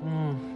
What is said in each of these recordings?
Hmm.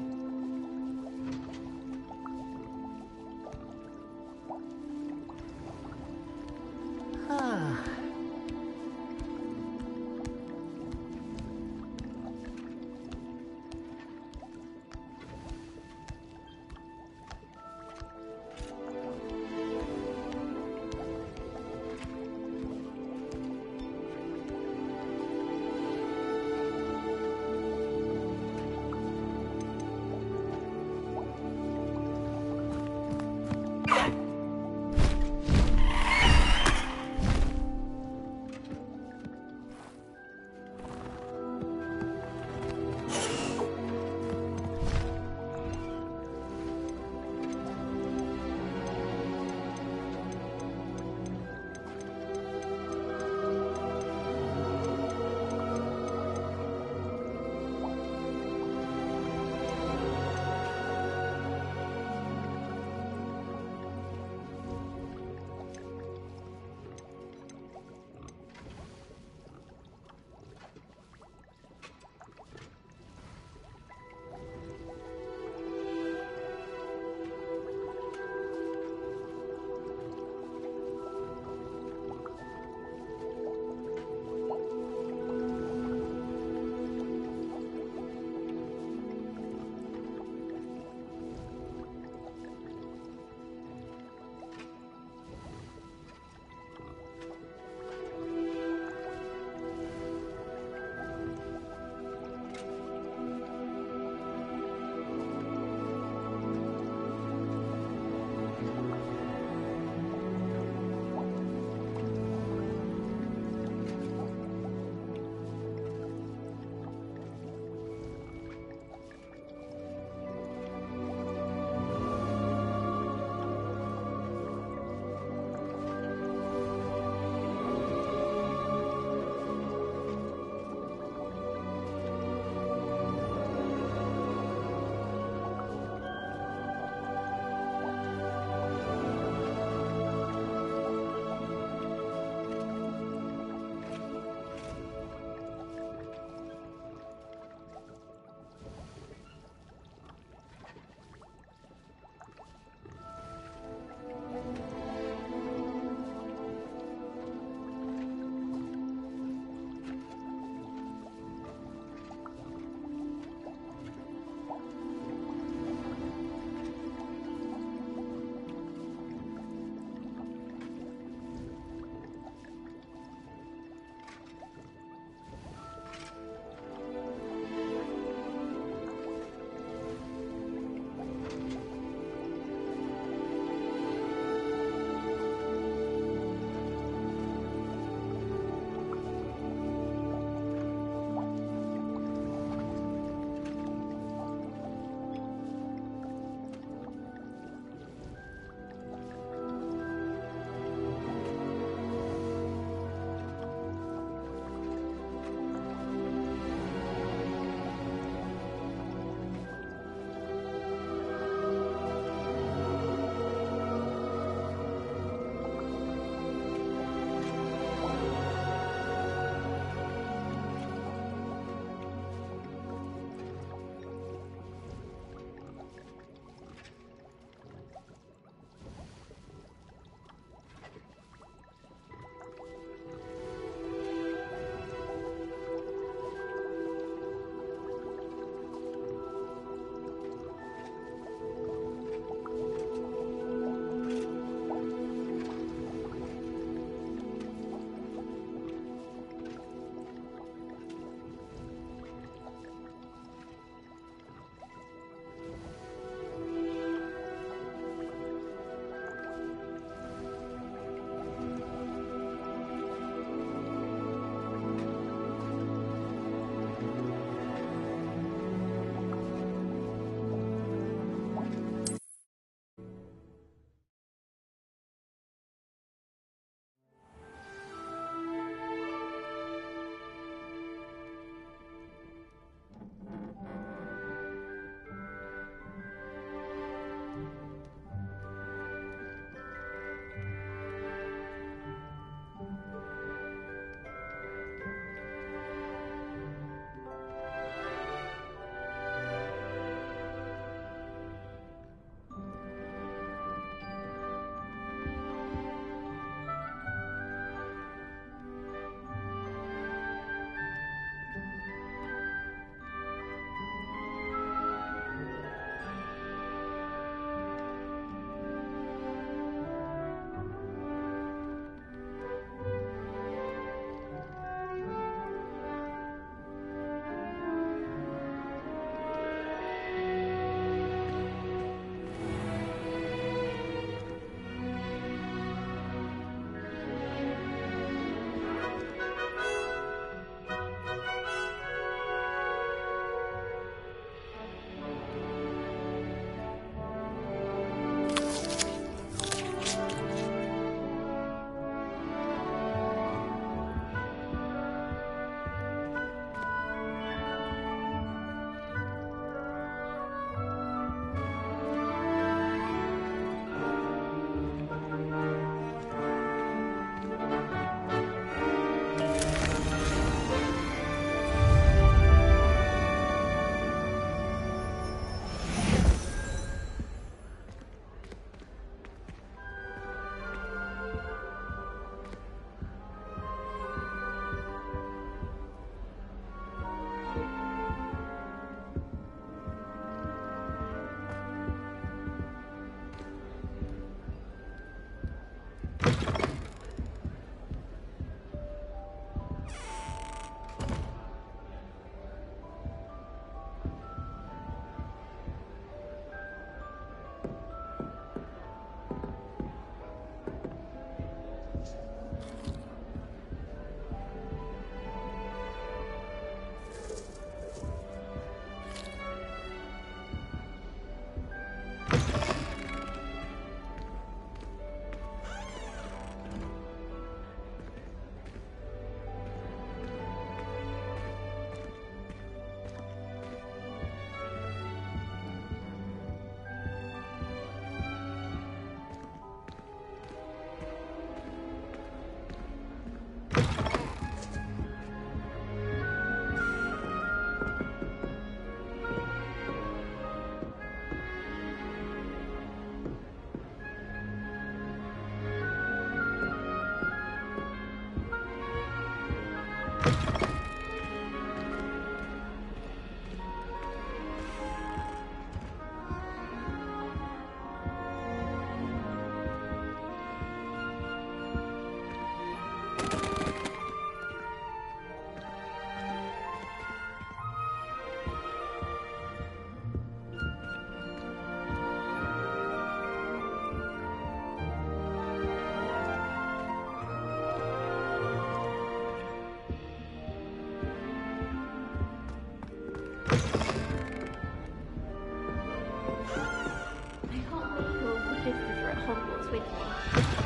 walks with me.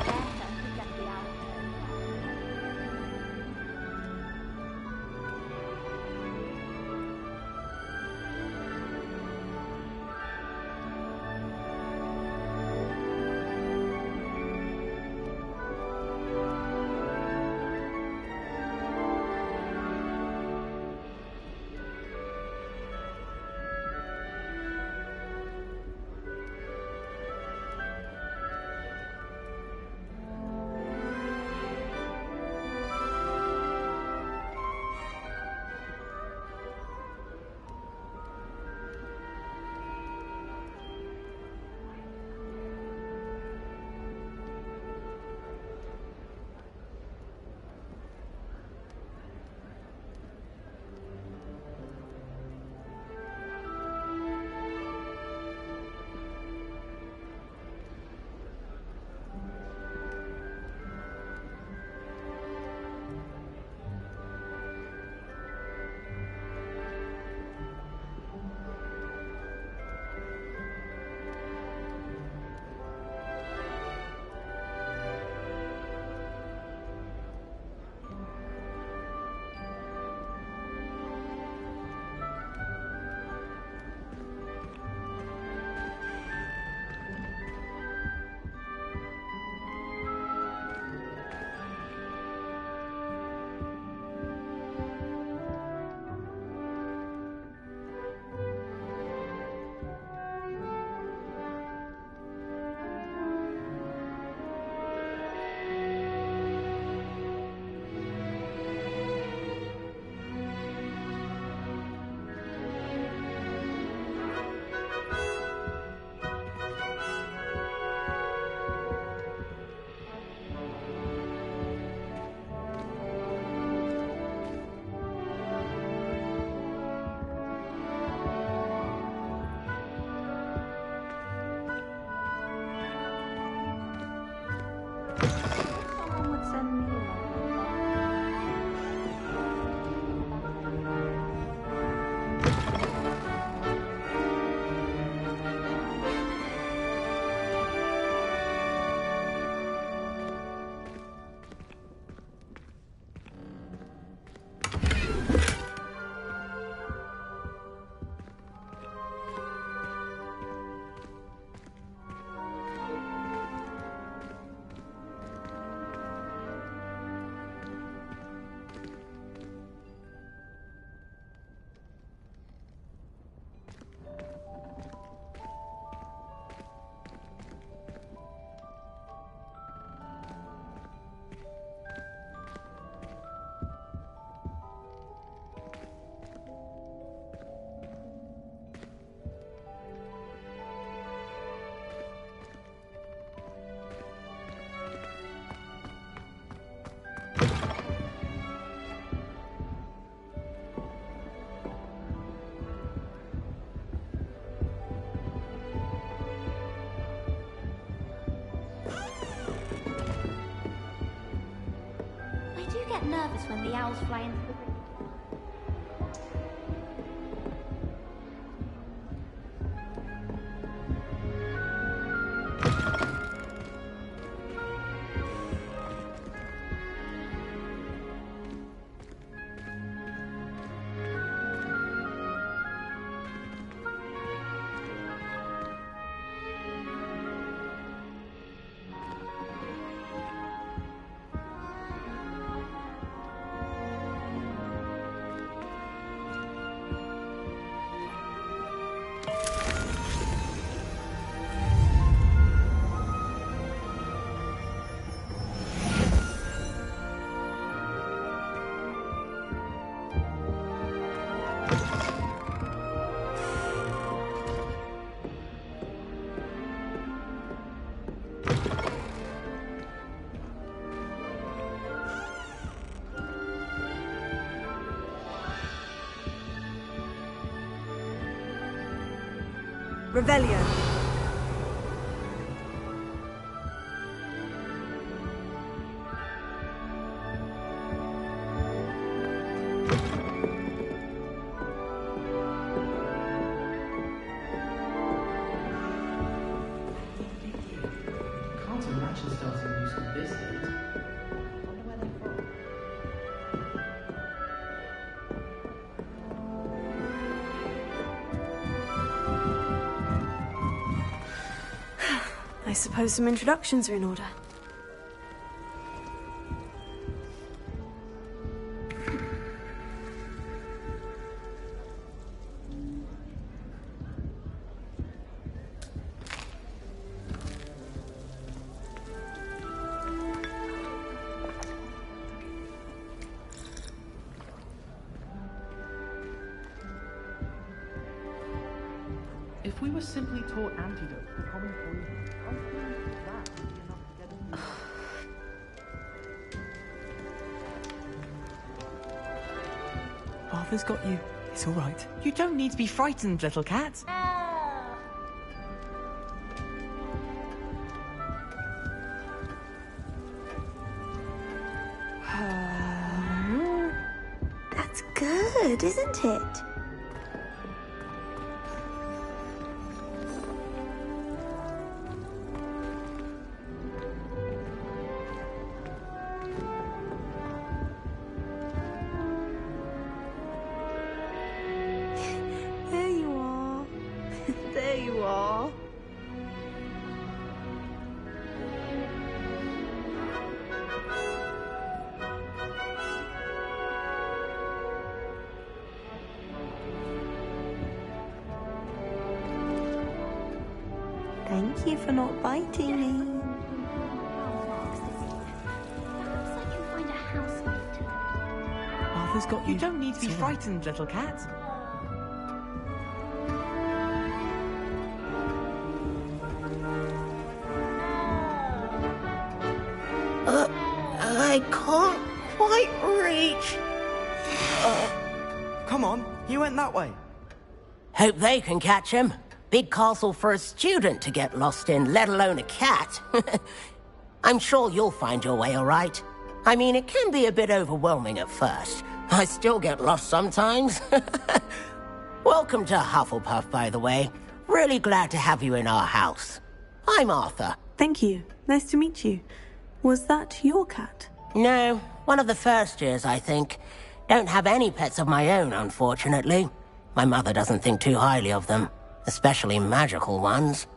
Better to get the owl. Someone would send me a I get nervous when the owls fly into the room. Revelio. Can't I suppose some introductions are in order. If we were simply taught antidotes to common poisons, how come that would be enough to get us? Arthur's got you. It's all right. You don't need to be frightened, little cat. That's good, isn't it? There you are. There you are. Thank you for not biting me. Arthur's got you. You don't need to be It's all right. frightened, little cat. I can't quite reach. Come on, he went that way. Hope they can catch him. Big castle for a student to get lost in, let alone a cat. I'm sure you'll find your way all right. I mean, it can be a bit overwhelming at first. I still get lost sometimes. Welcome to Hufflepuff, by the way. Really glad to have you in our house. I'm Arthur. Thank you. Nice to meet you. Was that your cat? No, one of the first years, I think. Don't have any pets of my own, unfortunately. My mother doesn't think too highly of them, especially magical ones.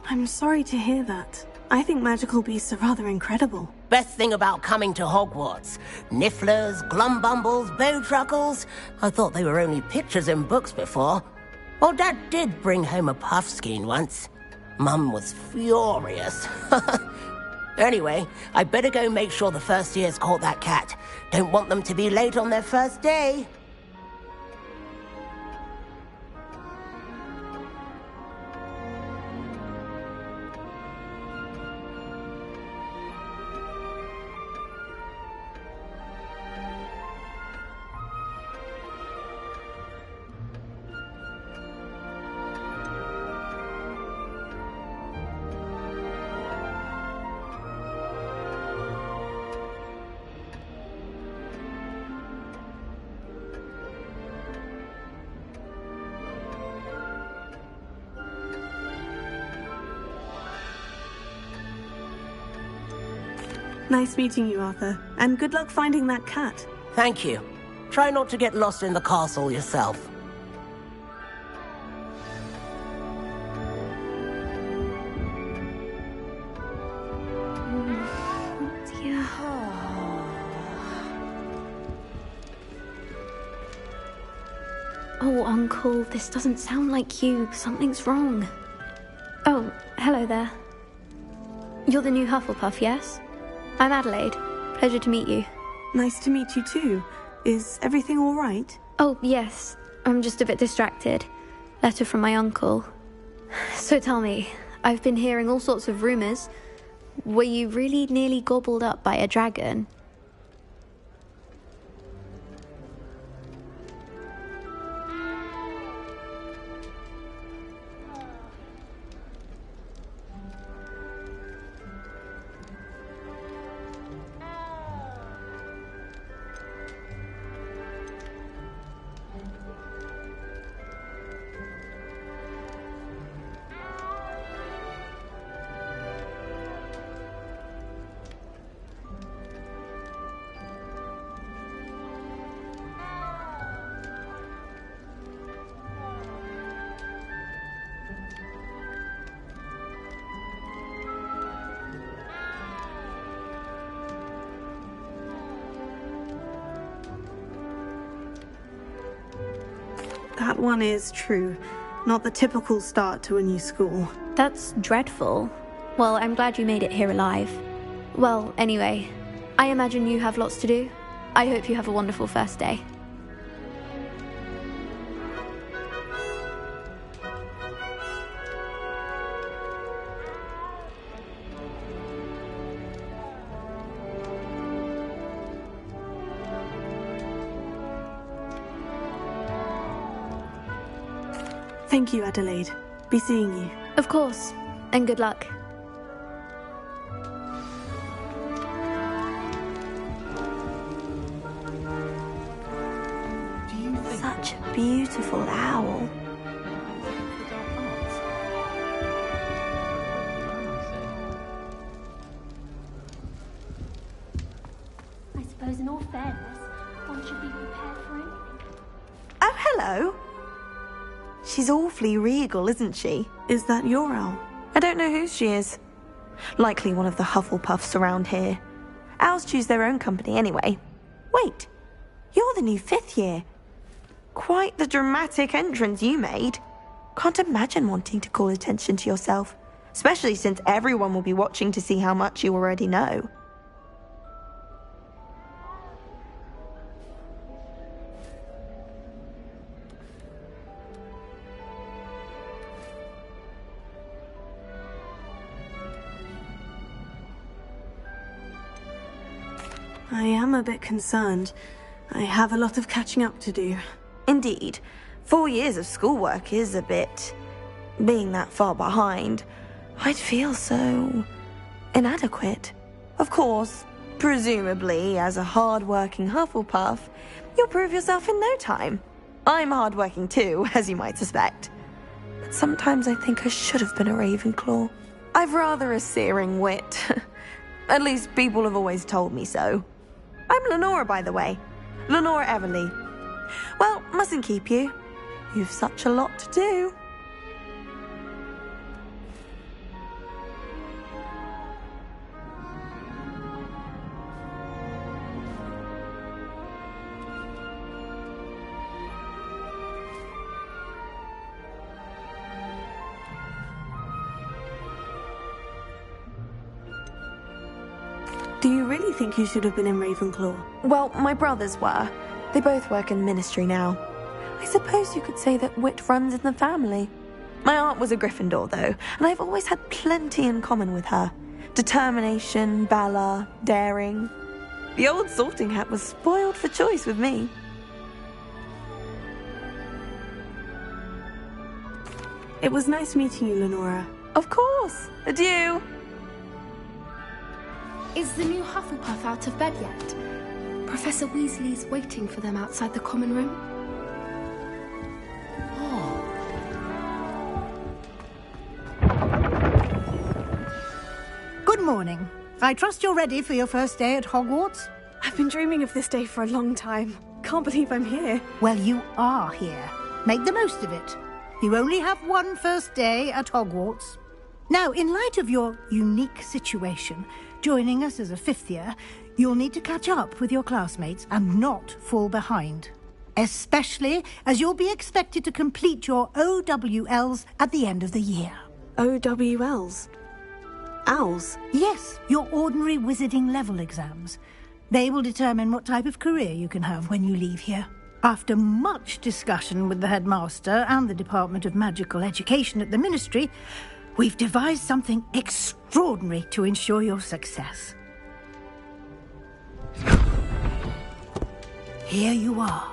I'm sorry to hear that. I think magical beasts are rather incredible. Best thing about coming to Hogwarts. Nifflers, Glumbumbles, Bowtruckles. I thought they were only pictures in books before. Well, Dad did bring home a Puffskein once. Mum was furious. Anyway, I better go make sure the first years caught that cat. Don't want them to be late on their first day. Nice meeting you, Arthur. And good luck finding that cat. Thank you. Try not to get lost in the castle yourself. Dear. Oh, Uncle, this doesn't sound like you. Something's wrong. Oh, hello there. You're the new Hufflepuff, yes? I'm Adelaide. Pleasure to meet you. Nice to meet you too. Is everything all right? Oh, yes. I'm just a bit distracted. Letter from my uncle. So tell me, I've been hearing all sorts of rumors. Were you really nearly gobbled up by a dragon? That one is true. Not the typical start to a new school. That's dreadful. Well, I'm glad you made it here alive. Well, anyway, I imagine you have lots to do. I hope you have a wonderful first day. Thank you, Adelaide. Be seeing you. Of course, and good luck. Do you think Such a beautiful owl. I suppose in all fairness, one should be prepared for anything. Oh, hello. She's awfully regal, isn't she? Is that your owl? I don't know whose she is. Likely one of the Hufflepuffs around here. Owls choose their own company anyway. Wait, you're the new 5th year. Quite the dramatic entrance you made. Can't imagine wanting to call attention to yourself, especially since everyone will be watching to see how much you already know. I am a bit concerned. I have a lot of catching up to do. Indeed, 4 years of schoolwork is a bit... Being that far behind, I'd feel so... inadequate. Of course, presumably, as a hard-working Hufflepuff, you'll prove yourself in no time. I'm hard-working too, as you might suspect. But sometimes I think I should have been a Ravenclaw. I've rather a searing wit. At least people have always told me so. I'm Lenora, by the way. Lenora Everly. Well, mustn't keep you. You've such a lot to do. Do you really think you should have been in Ravenclaw? Well, my brothers were. They both work in ministry now. I suppose you could say that wit runs in the family. My aunt was a Gryffindor, though, and I've always had plenty in common with her. Determination, valor, daring. The old sorting hat was spoiled for choice with me. It was nice meeting you, Lenora. Of course. Adieu. Is the new Hufflepuff out of bed yet? Professor Weasley's waiting for them outside the common room. Good morning. I trust you're ready for your first day at Hogwarts? I've been dreaming of this day for a long time. Can't believe I'm here. Well, you are here. Make the most of it. You only have one first day at Hogwarts. Now, in light of your unique situation, joining us as a 5th year, you'll need to catch up with your classmates and not fall behind. Especially as you'll be expected to complete your OWLs at the end of the year. OWLs? Owls? Yes, your ordinary wizarding level exams. They will determine what type of career you can have when you leave here. After much discussion with the headmaster and the Department of Magical Education at the Ministry, we've devised something extraordinary to ensure your success. Here you are.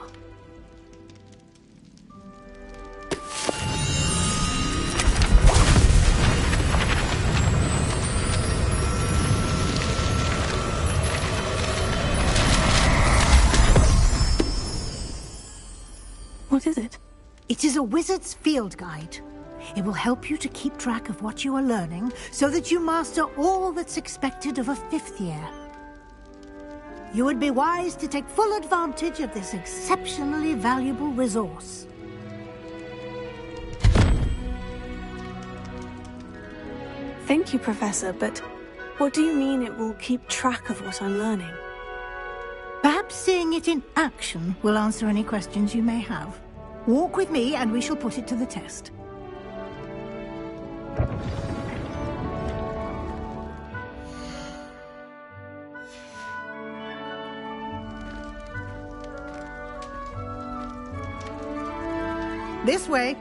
What is it? It is a wizard's field guide. It will help you to keep track of what you are learning so that you master all that's expected of a 5th year. You would be wise to take full advantage of this exceptionally valuable resource. Thank you, Professor, but what do you mean it will keep track of what I'm learning? Perhaps seeing it in action will answer any questions you may have. Walk with me and we shall put it to the test. This way.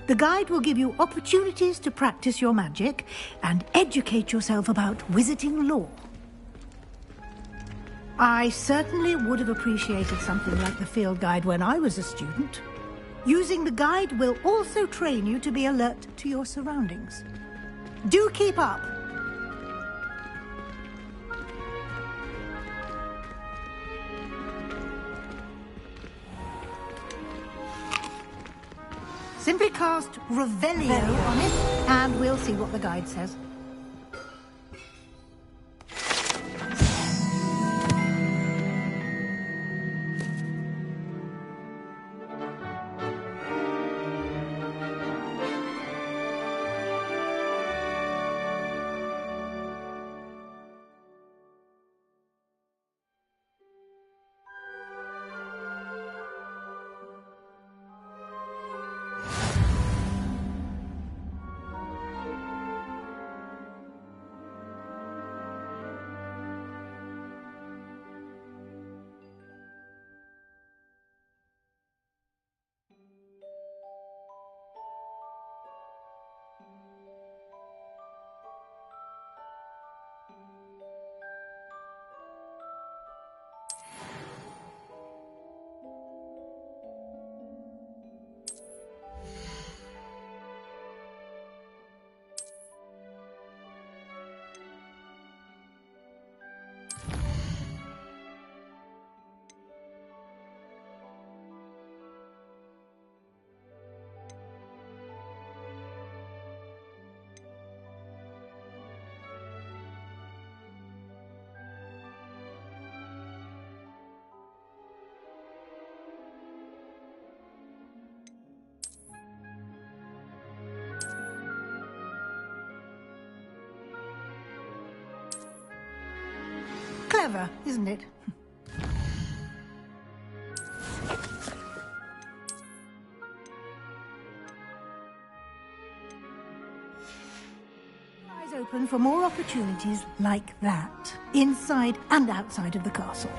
The guide will give you opportunities to practice your magic and educate yourself about wizarding lore. I certainly would have appreciated something like the field guide when I was a student. Using the guide will also train you to be alert to your surroundings. Do keep up! Simply cast Revelio on it, and we'll see what the guide says. Clever, isn't it? Eyes open for more opportunities like that, inside and outside of the castle.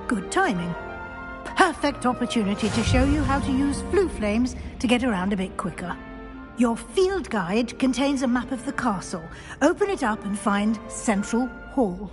Good timing. Perfect opportunity to show you how to use flue flames to get around a bit quicker. Your field guide contains a map of the castle. Open it up and find Central Hall.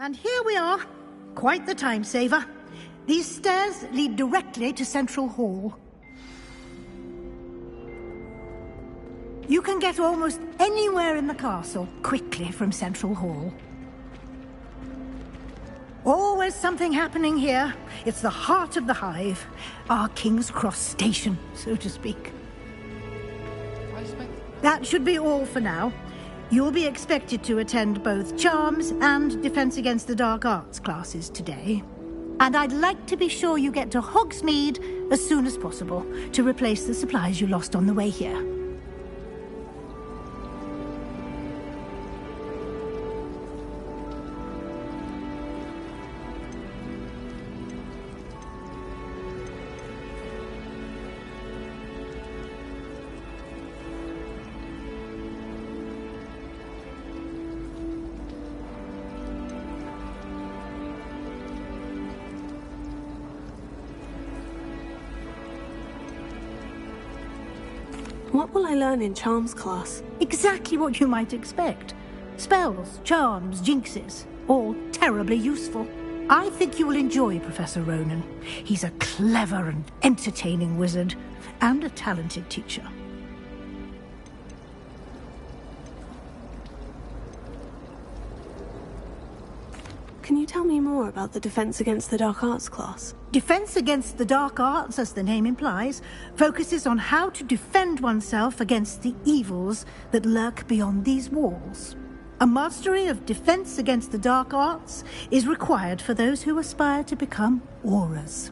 And here we are. Quite the time saver. These stairs lead directly to Central Hall. You can get almost anywhere in the castle quickly from Central Hall. Always something happening here. It's the heart of the Hive. Our King's Cross station, so to speak. That should be all for now. You'll be expected to attend both Charms and Defense Against the Dark Arts classes today. And I'd like to be sure you get to Hogsmeade as soon as possible to replace the supplies you lost on the way here. What will I learn in Charms class? Exactly what you might expect. Spells, charms, jinxes, all terribly useful. I think you will enjoy Professor Ronen. He's a clever and entertaining wizard, and a talented teacher. Can you tell me more about the Defense Against the Dark Arts class? Defense Against the Dark Arts, as the name implies, focuses on how to defend oneself against the evils that lurk beyond these walls. A mastery of Defense Against the Dark Arts is required for those who aspire to become Aurors.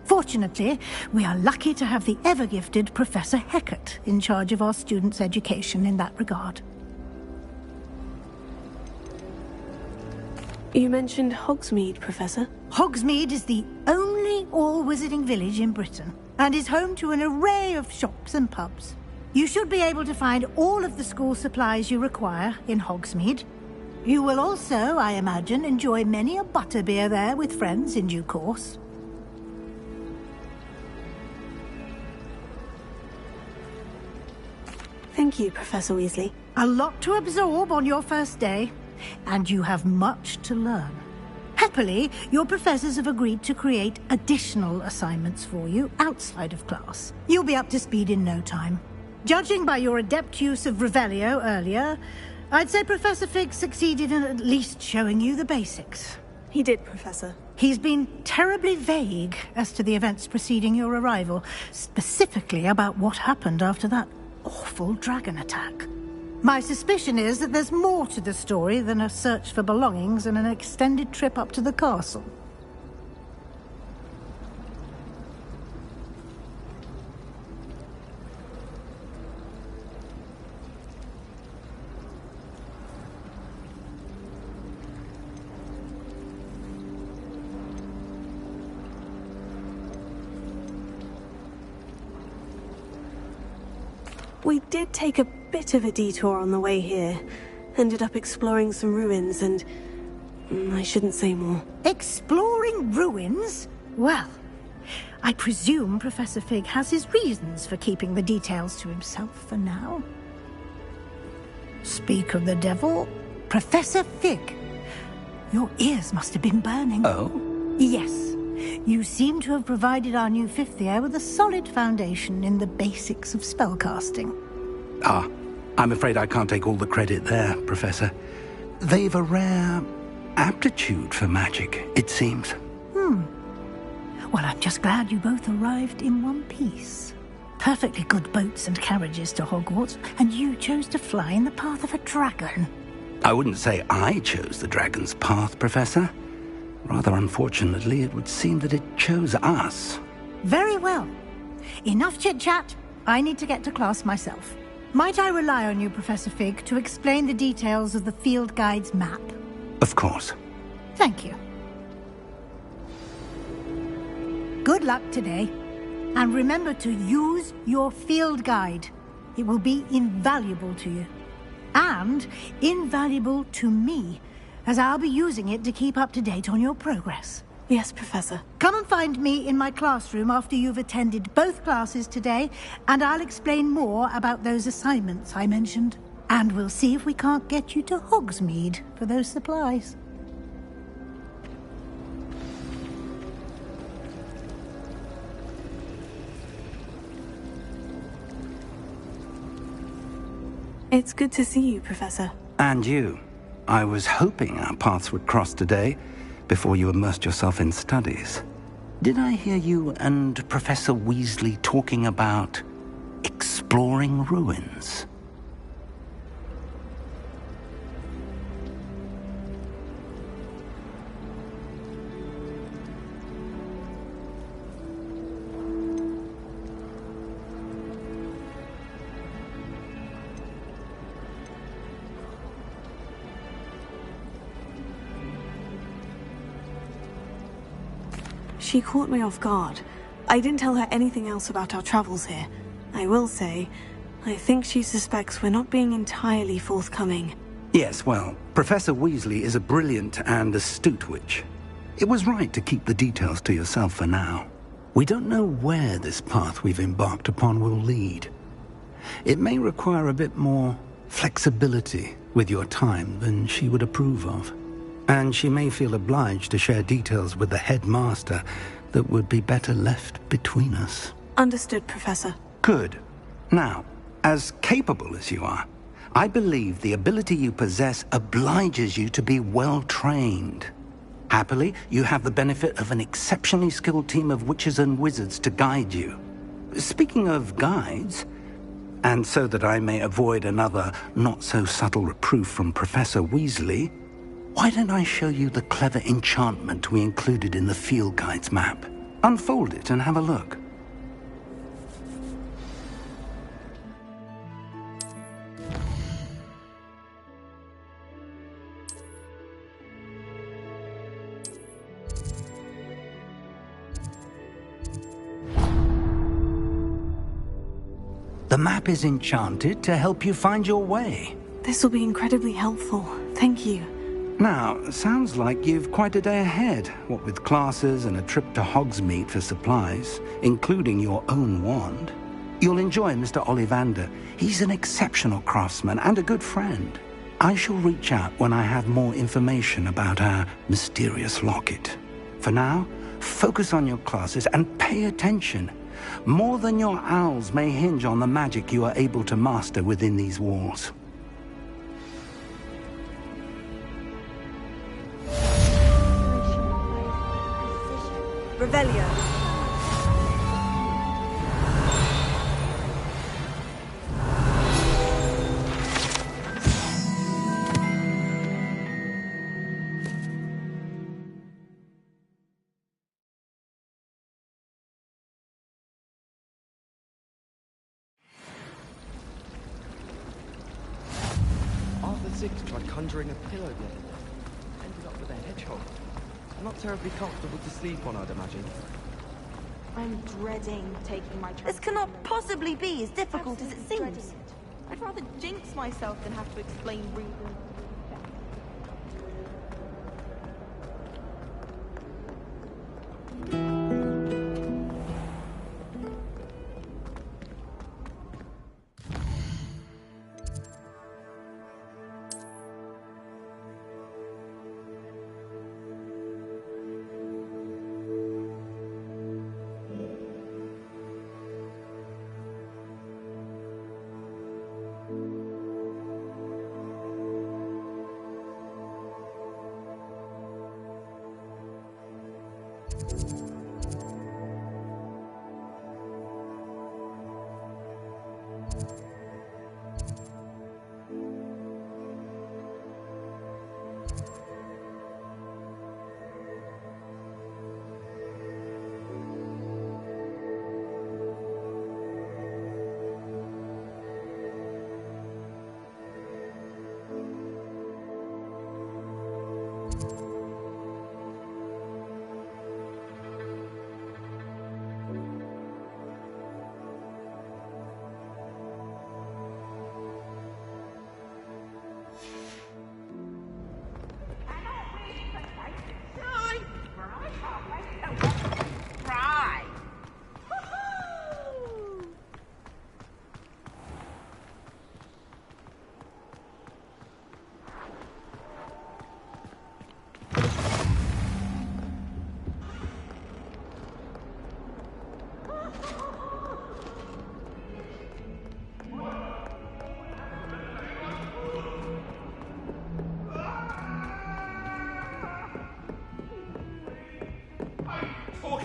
Fortunately, we are lucky to have the ever-gifted Professor Hecat in charge of our students' education in that regard. You mentioned Hogsmeade, Professor. Hogsmeade is the only all-wizarding village in Britain, and is home to an array of shops and pubs. You should be able to find all of the school supplies you require in Hogsmeade. You will also, I imagine, enjoy many a butterbeer there with friends in due course. Thank you, Professor Weasley. A lot to absorb on your first day, and you have much to learn. Happily, your professors have agreed to create additional assignments for you outside of class. You'll be up to speed in no time. Judging by your adept use of Revelio earlier, I'd say Professor Fig succeeded in at least showing you the basics. He did, Professor. He's been terribly vague as to the events preceding your arrival, specifically about what happened after that awful dragon attack. My suspicion is that there's more to the story than a search for belongings and an extended trip up to the castle. We did take a bit of a detour on the way here. Ended up exploring some ruins and... I shouldn't say more. Exploring ruins? Well, I presume Professor Fig has his reasons for keeping the details to himself for now. Speak of the devil, Professor Fig. Your ears must have been burning. Oh? Yes. You seem to have provided our new fifth year with a solid foundation in the basics of spellcasting. Ah, I'm afraid I can't take all the credit there, Professor. They've a rare aptitude for magic, it seems. Well, I'm just glad you both arrived in one piece. Perfectly good boats and carriages to Hogwarts, and you chose to fly in the path of a dragon. I wouldn't say I chose the dragon's path, Professor. Rather unfortunately, it would seem that it chose us. Very well. Enough chit-chat. I need to get to class myself. Might I rely on you, Professor Fig, to explain the details of the field guide's map? Of course. Thank you. Good luck today. And remember to use your field guide. It will be invaluable to you. And invaluable to me, as I'll be using it to keep up to date on your progress. Yes, Professor. Come and find me in my classroom after you've attended both classes today, and I'll explain more about those assignments I mentioned. And we'll see if we can't get you to Hogsmeade for those supplies. It's good to see you, Professor. And you. I was hoping our paths would cross today, before you immersed yourself in studies. Did I hear you and Professor Weasley talking about exploring ruins? She caught me off guard. I didn't tell her anything else about our travels here. I will say, I think she suspects we're not being entirely forthcoming. Yes, well, Professor Weasley is a brilliant and astute witch. It was right to keep the details to yourself for now. We don't know where this path we've embarked upon will lead. It may require a bit more flexibility with your time than she would approve of. And she may feel obliged to share details with the headmaster that would be better left between us. Understood, Professor. Good. Now, as capable as you are, I believe the ability you possess obliges you to be well trained. Happily, you have the benefit of an exceptionally skilled team of witches and wizards to guide you. Speaking of guides, and so that I may avoid another not-so-subtle reproof from Professor Weasley, why don't I show you the clever enchantment we included in the field guide's map? Unfold it and have a look. The map is enchanted to help you find your way. This will be incredibly helpful. Thank you. Now, sounds like you've quite a day ahead, what with classes and a trip to Hogsmeade for supplies, including your own wand. You'll enjoy Mr. Ollivander. He's an exceptional craftsman and a good friend. I shall reach out when I have more information about our mysterious locket. For now, focus on your classes and pay attention. More than your owls may hinge on the magic you are able to master within these walls. Revelio. Arthur Six tried conjuring a pillow the other day. Ended up with a hedgehog. Not terribly comfortable to sleep on, I'd imagine. I'm dreading taking my This cannot possibly be as difficult as it seems. I'd rather jinx myself than have to explain reasons.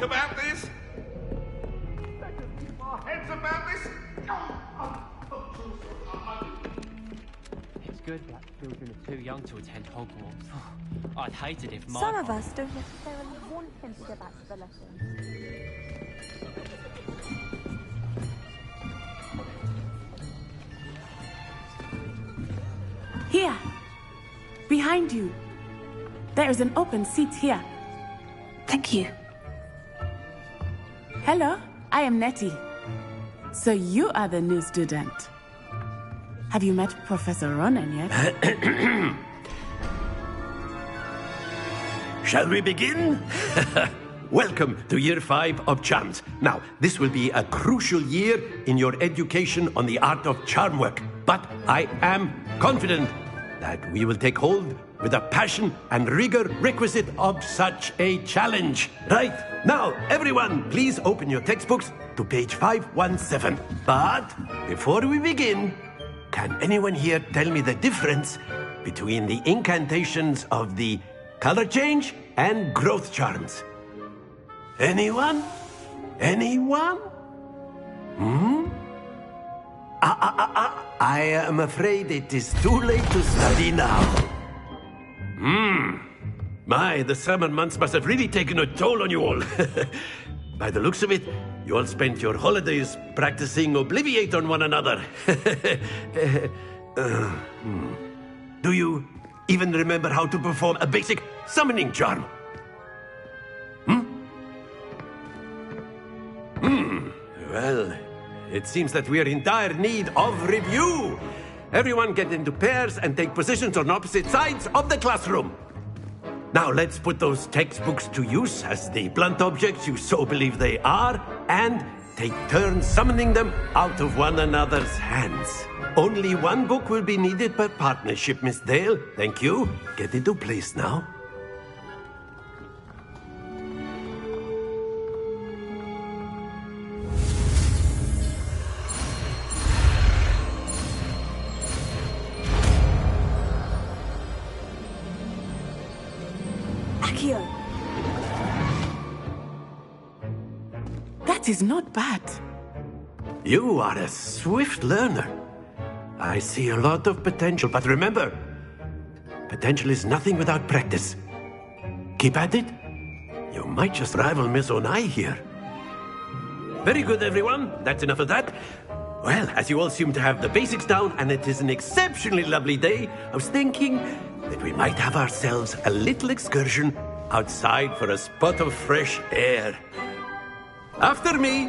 about this? Let us keep our heads about this. It's good that children are too young to attend Hogwarts. I'd hate it if my... Some of us don't necessarily want him to go back to the lessons. Here! Behind you. There is an open seat here. Thank you. Hello, I am Nettie. So you are the new student. Have you met Professor Ronan yet? Shall we begin? Welcome to Year 5 of Charms. Now, this will be a crucial year in your education on the art of charm work. But I am confident that we will take hold with the passion and rigor requisite of such a challenge. Right, now, everyone, please open your textbooks to page 517. But before we begin, can anyone here tell me the difference between the incantations of the color change and growth charms? Anyone? Anyone? I am afraid it is too late to study now. My, the summer months must have really taken a toll on you all. By the looks of it, you all spent your holidays practicing Obliviate on one another. Do you even remember how to perform a basic summoning charm? Well, it seems that we are in dire need of review. Everyone get into pairs and take positions on opposite sides of the classroom. Now let's put those textbooks to use as the blunt objects you so believe they are, and take turns summoning them out of one another's hands. Only one book will be needed per partnership, Miss Dale. Thank you. Get into place now. That is not bad. You are a swift learner. I see a lot of potential, but remember, potential is nothing without practice. Keep at it. You might just rival Miss Onai here. Very good, everyone. That's enough of that. Well, as you all seem to have the basics down, and it is an exceptionally lovely day, I was thinking that we might have ourselves a little excursion outside for a spot of fresh air. After me!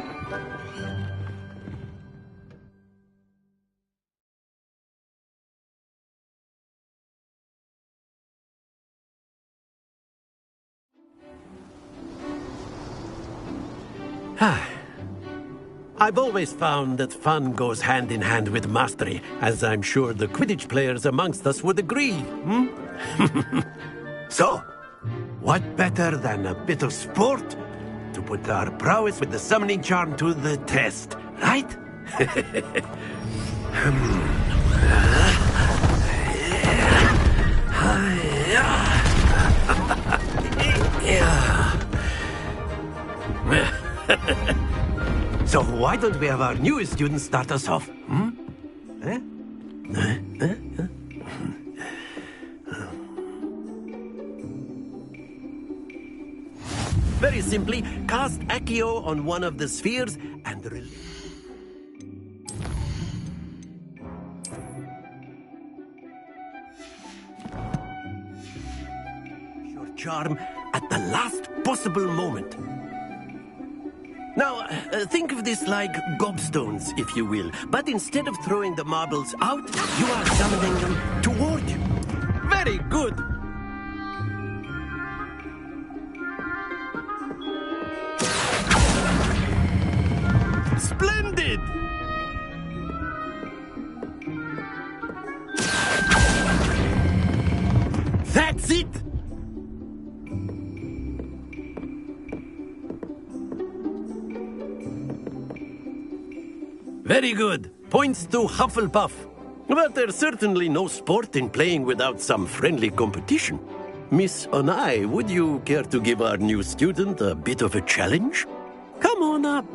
I've always found that fun goes hand in hand with mastery, as I'm sure the Quidditch players amongst us would agree. So, what better than a bit of sport to put our prowess with the summoning charm to the test, right? So why don't we have our newest student start us off? Very simply, cast Accio on one of the spheres and release. Your charm at the last possible moment. Now, think of this like gobstones, if you will. But instead of throwing the marbles out, you are summoning them toward you. Very good. Splendid! That's it! Very good. Points to Hufflepuff. But there's certainly no sport in playing without some friendly competition. Miss Onai, would you care to give our new student a bit of a challenge? Come on up.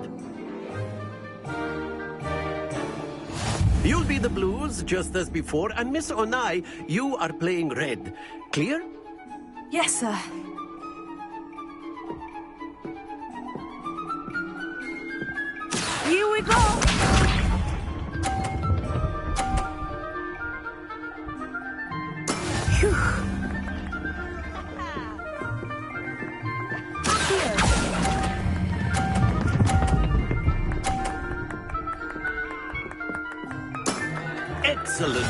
You'll be the blues, just as before, and Miss Onai, you are playing red. Clear? Yes, sir. Here we go! Phew. Excellent.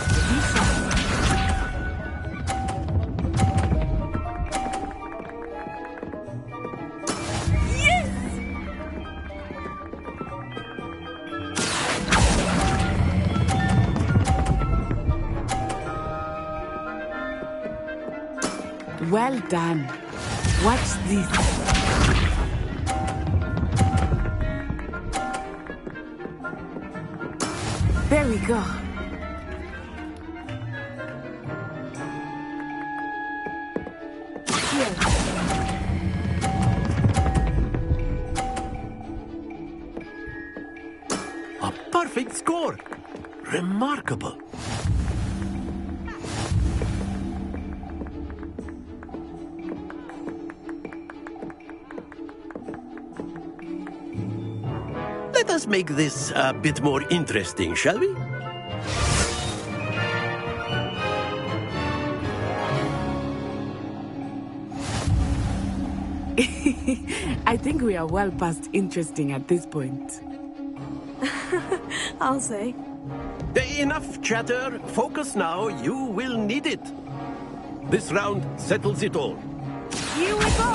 Well done. Watch this. There we go. Here. A perfect score. Remarkable. Let us make this a bit more interesting, shall we? I think we are well past interesting at this point. I'll say. Enough chatter. Focus now. You will need it. This round settles it all. Here we go!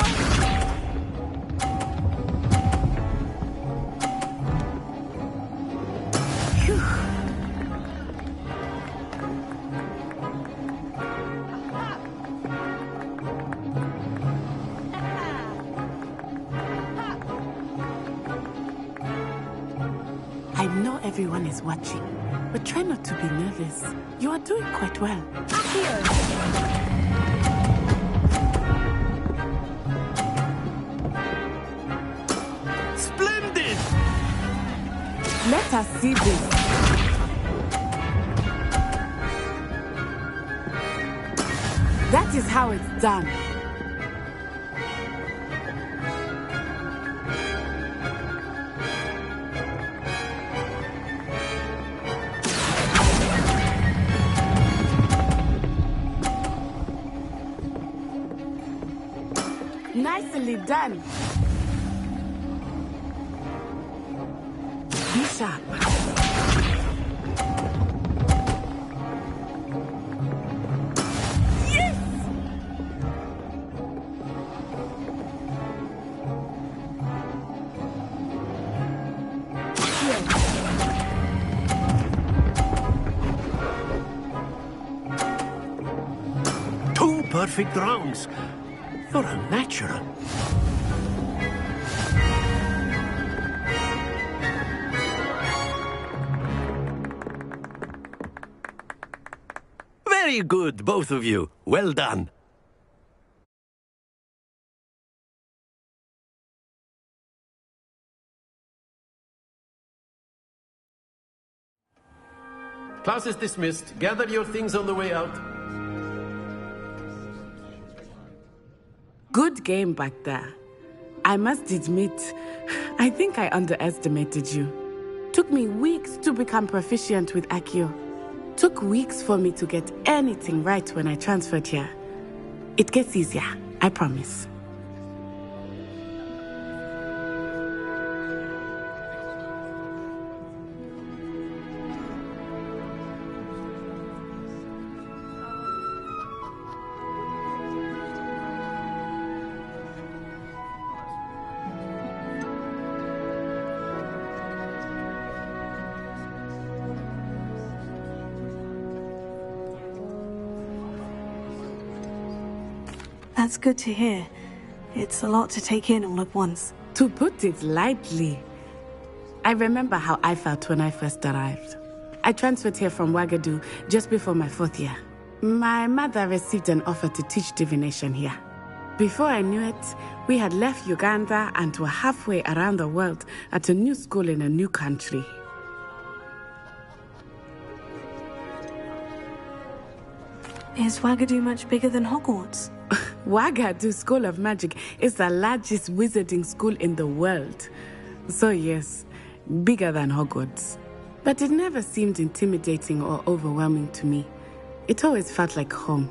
I know everyone is watching, but try not to be nervous. You are doing quite well. Splendid! Let us see this. That is how it's done. Nicely done. Be sharp. Yes! Two perfect rounds. You're a natural. Very good, both of you. Well done. Class is dismissed. Gather your things on the way out. Good game back there. I must admit, I think I underestimated you. Took me weeks to become proficient with Accio. Took weeks for me to get anything right when I transferred here. It gets easier, I promise. That's good to hear. It's a lot to take in all at once. To put it lightly, I remember how I felt when I first arrived. I transferred here from Ouagadougou just before my 4th year. My mother received an offer to teach divination here. Before I knew it, we had left Uganda and were halfway around the world at a new school in a new country. Is Wagadu much bigger than Hogwarts? Wagadu School of Magic is the largest wizarding school in the world. So yes, bigger than Hogwarts. But it never seemed intimidating or overwhelming to me. It always felt like home.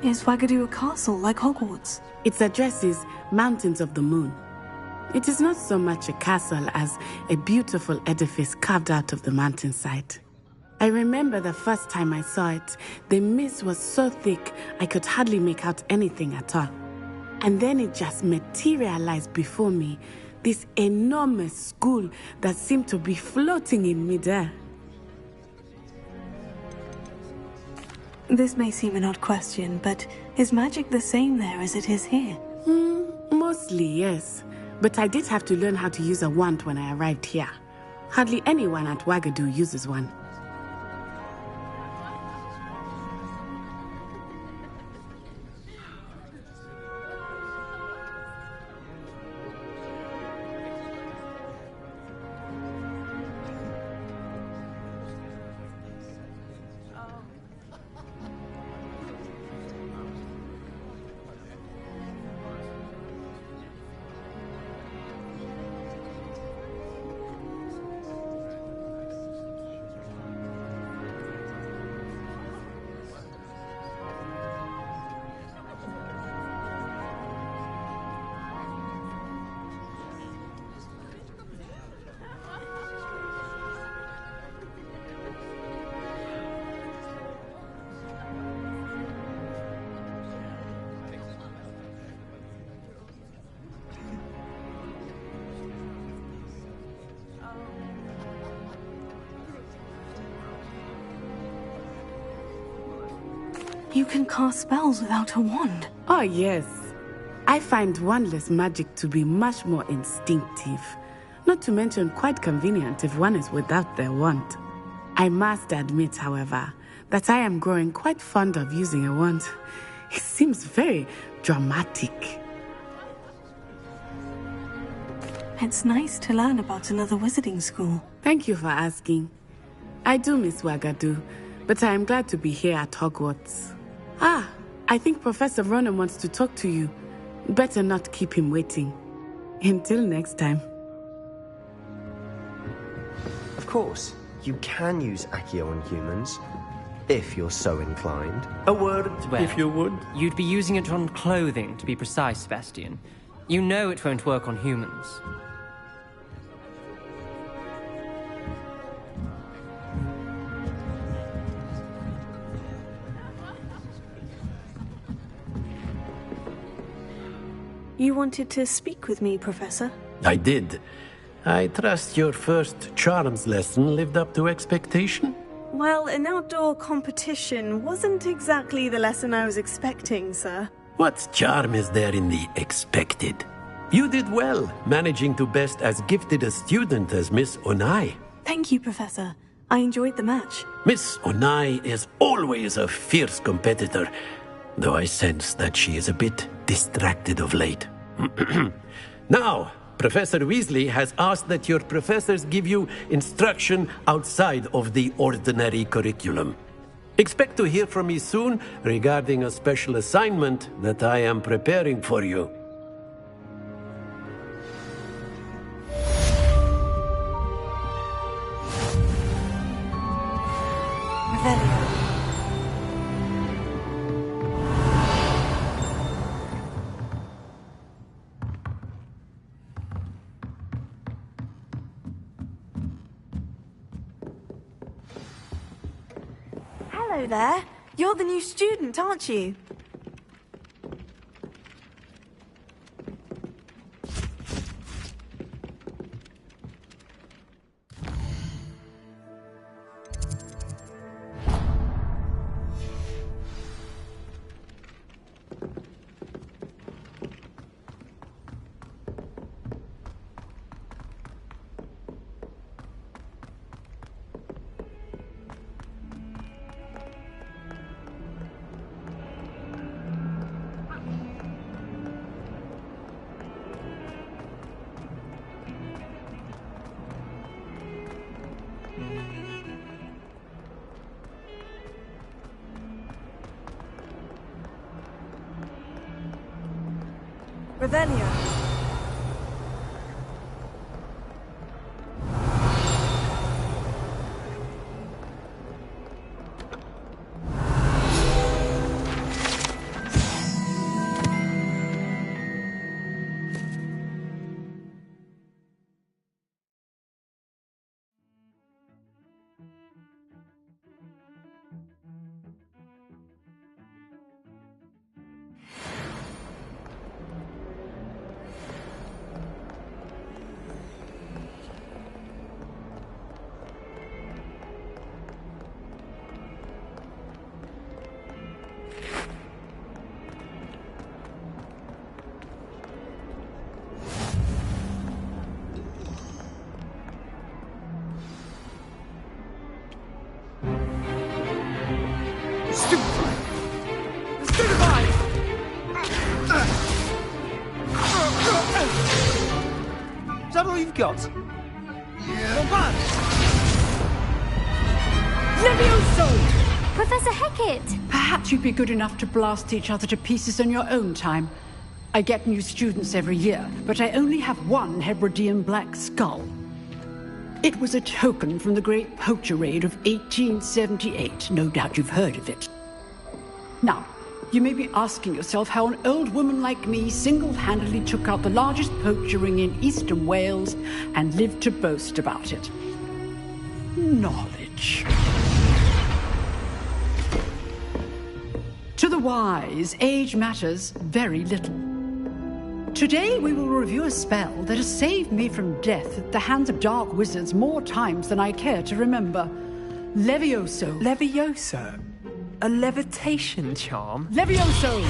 Is Wagadu a castle like Hogwarts? Its address is Mountains of the Moon. It is not so much a castle as a beautiful edifice carved out of the mountainside. I remember the first time I saw it, the mist was so thick I could hardly make out anything at all. And then it just materialized before me, this enormous school that seemed to be floating in midair. This may seem an odd question, but is magic the same there as it is here? Mostly, yes. But I did have to learn how to use a wand when I arrived here. Hardly anyone at Wagadu uses one. You can cast spells without a wand. Oh, yes. I find wandless magic to be much more instinctive. Not to mention quite convenient if one is without their wand. I must admit, however, that I am growing quite fond of using a wand. It seems very dramatic. It's nice to learn about another wizarding school. Thank you for asking. I do miss Wagadu, but I am glad to be here at Hogwarts. Ah, I think Professor Ronen wants to talk to you. Better not keep him waiting. Until next time. Of course, you can use Accio on humans, if you're so inclined. A word, well, if you would. You'd be using it on clothing, to be precise, Sebastian. You know it won't work on humans. You wanted to speak with me, Professor? I did. I trust your first charms lesson lived up to expectation? Well, an outdoor competition wasn't exactly the lesson I was expecting, sir. What charm is there in the expected? You did well, managing to best as gifted a student as Miss Onai. Thank you, Professor. I enjoyed the match. Miss Onai is always a fierce competitor, though I sense that she is a bit distracted of late. Now, Professor Weasley has asked that your professors give you instruction outside of the ordinary curriculum. Expect to hear from me soon regarding a special assignment that I am preparing for you. Hello there. You're the new student, aren't you? Revelio. Is that all you've got? Levioso! Professor Hecat! Perhaps you'd be good enough to blast each other to pieces in your own time. I get new students every year, but I only have one Hebridean black skull. It was a token from the Great Poacher Raid of 1878. No doubt you've heard of it. Now, you may be asking yourself how an old woman like me single-handedly took out the largest poacher ring in eastern Wales and lived to boast about it. Knowledge. To the wise, age matters very little. Today we will review a spell that has saved me from death at the hands of dark wizards more times than I care to remember. Levioso. Levioso? A levitation charm? Levioso!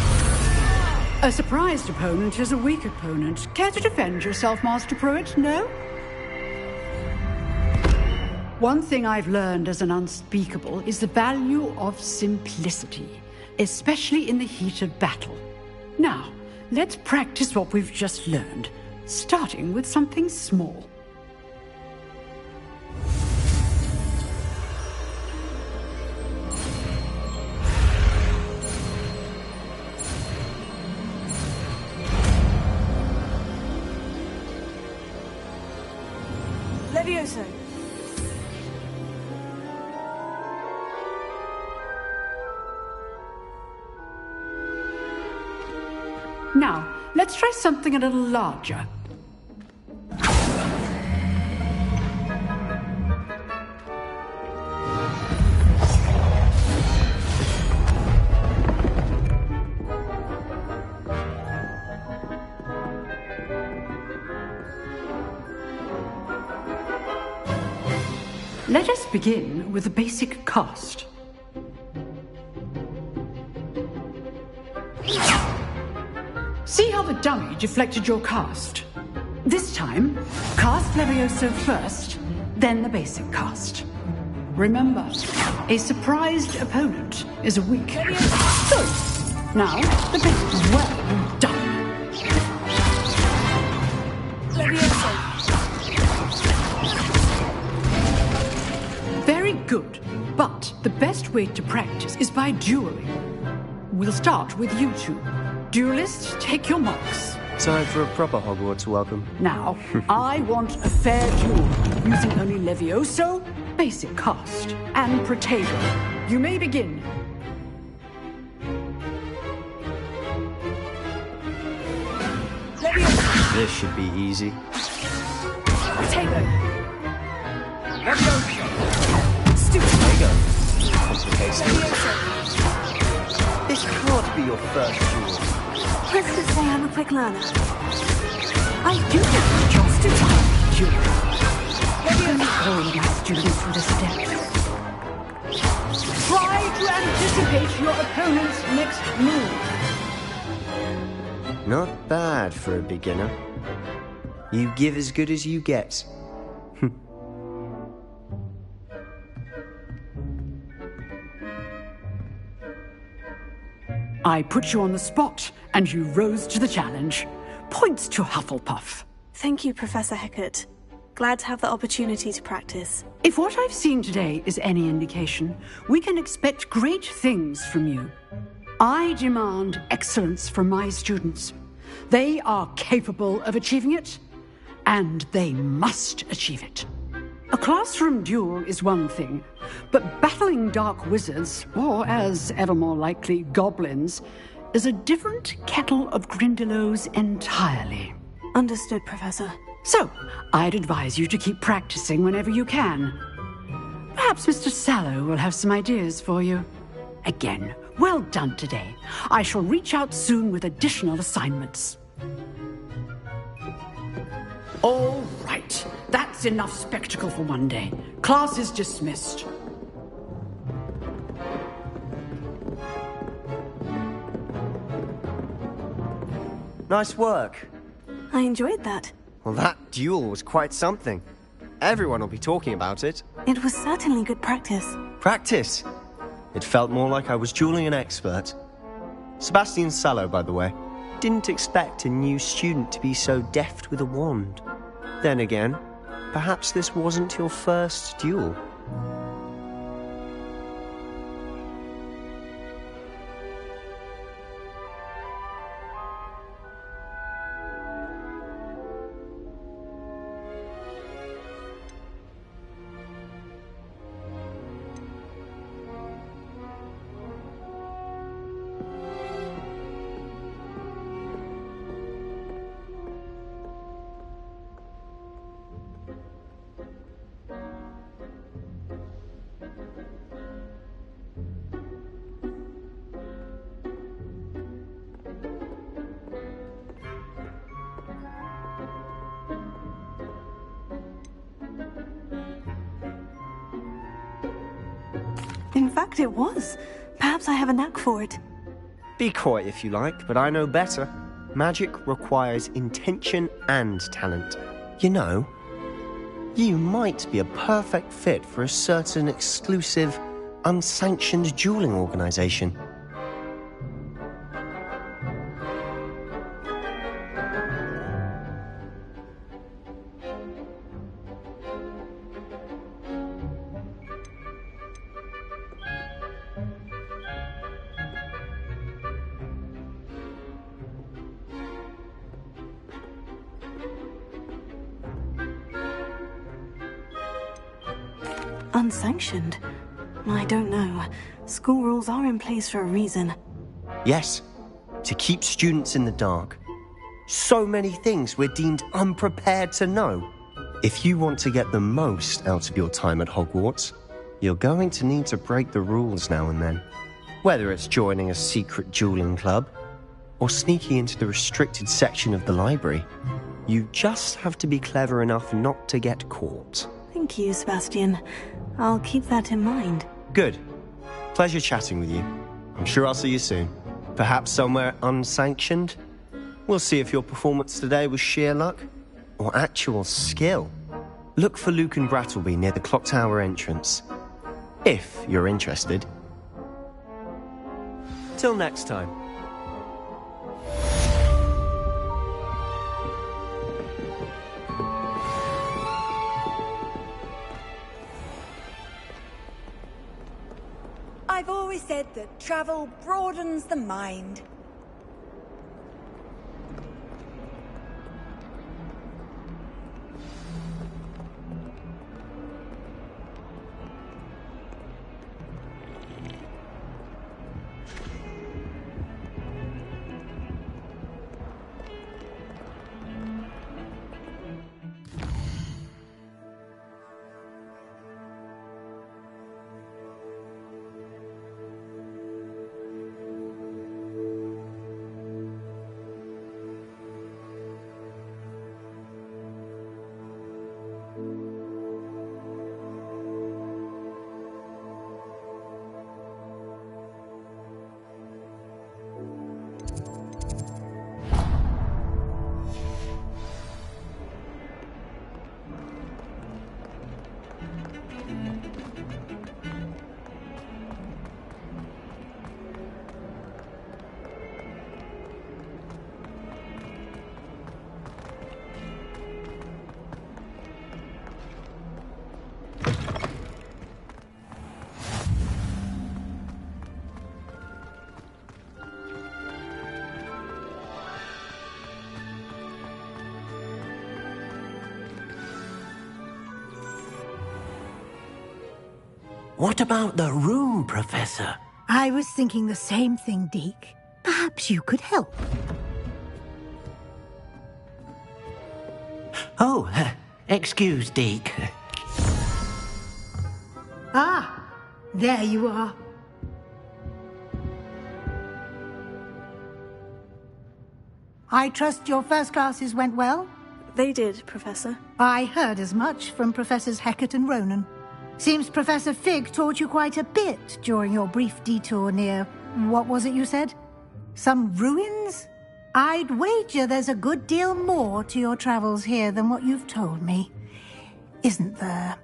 A surprised opponent is a weak opponent. Care to defend yourself, Master Pruitt? No? One thing I've learned as an unspeakable is the value of simplicity, especially in the heat of battle. Now, let's practice what we've just learned, starting with something small. Levioso. Now, let's try something a little larger. Let us begin with the basic cast. See how the dummy deflected your cast? This time, cast Levioso first, then the basic cast. Remember, a surprised opponent is a weak. So, now, the basic. Well done. Levioso. Very good, but the best way to practice is by dueling. We'll start with you two. Duelists, take your marks. Time for a proper Hogwarts welcome. Now, I want a fair duel, using only Levioso, basic cast, and Protego. You may begin. Levioso. This should be easy. Protego. Levioso. This can't be your first duel. Let's just say I'm a quick learner. I do have just in time, Julia. Let me hold my students with a step. Try to anticipate your opponent's next move. Not bad for a beginner. You give as good as you get. I put you on the spot, and you rose to the challenge. Points to Hufflepuff. Thank you, Professor Hecat. Glad to have the opportunity to practice. If what I've seen today is any indication, we can expect great things from you. I demand excellence from my students. They are capable of achieving it, and they must achieve it. A classroom duel is one thing, but battling dark wizards, or as ever more likely, goblins, is a different kettle of Grindylows entirely. Understood, Professor. So, I'd advise you to keep practicing whenever you can. Perhaps Mr. Sallow will have some ideas for you. Again, well done today. I shall reach out soon with additional assignments. All right. That's enough spectacle for one day. Class is dismissed. Nice work. I enjoyed that. Well, that duel was quite something. Everyone will be talking about it. It was certainly good practice. Practice? It felt more like I was dueling an expert. Sebastian Sallow, by the way. Didn't expect a new student to be so deft with a wand. Then again, perhaps this wasn't your first duel. In fact, it was. Perhaps I have a knack for it. Be coy if you like, but I know better. Magic requires intention and talent. You know, you might be a perfect fit for a certain exclusive, unsanctioned dueling organization. Unsanctioned? I don't know. School rules are in place for a reason. Yes, to keep students in the dark. So many things we're deemed unprepared to know. If you want to get the most out of your time at Hogwarts, you're going to need to break the rules now and then. Whether it's joining a secret dueling club, or sneaking into the restricted section of the library, you just have to be clever enough not to get caught. Thank you, Sebastian. I'll keep that in mind. Good. Pleasure chatting with you. I'm sure I'll see you soon. Perhaps somewhere unsanctioned? We'll see if your performance today was sheer luck or actual skill. Look for Lucan Brattleby near the clock tower entrance, if you're interested. Till next time. I've always said that travel broadens the mind. What about the room, Professor? I was thinking the same thing, Deke. Perhaps you could help. Oh, excuse, Deke. Ah, there you are. I trust your first classes went well? They did, Professor. I heard as much from Professors Hecat and Ronan. Seems Professor Fig taught you quite a bit during your brief detour near... what was it you said? Some ruins? I'd wager there's a good deal more to your travels here than what you've told me. Isn't there?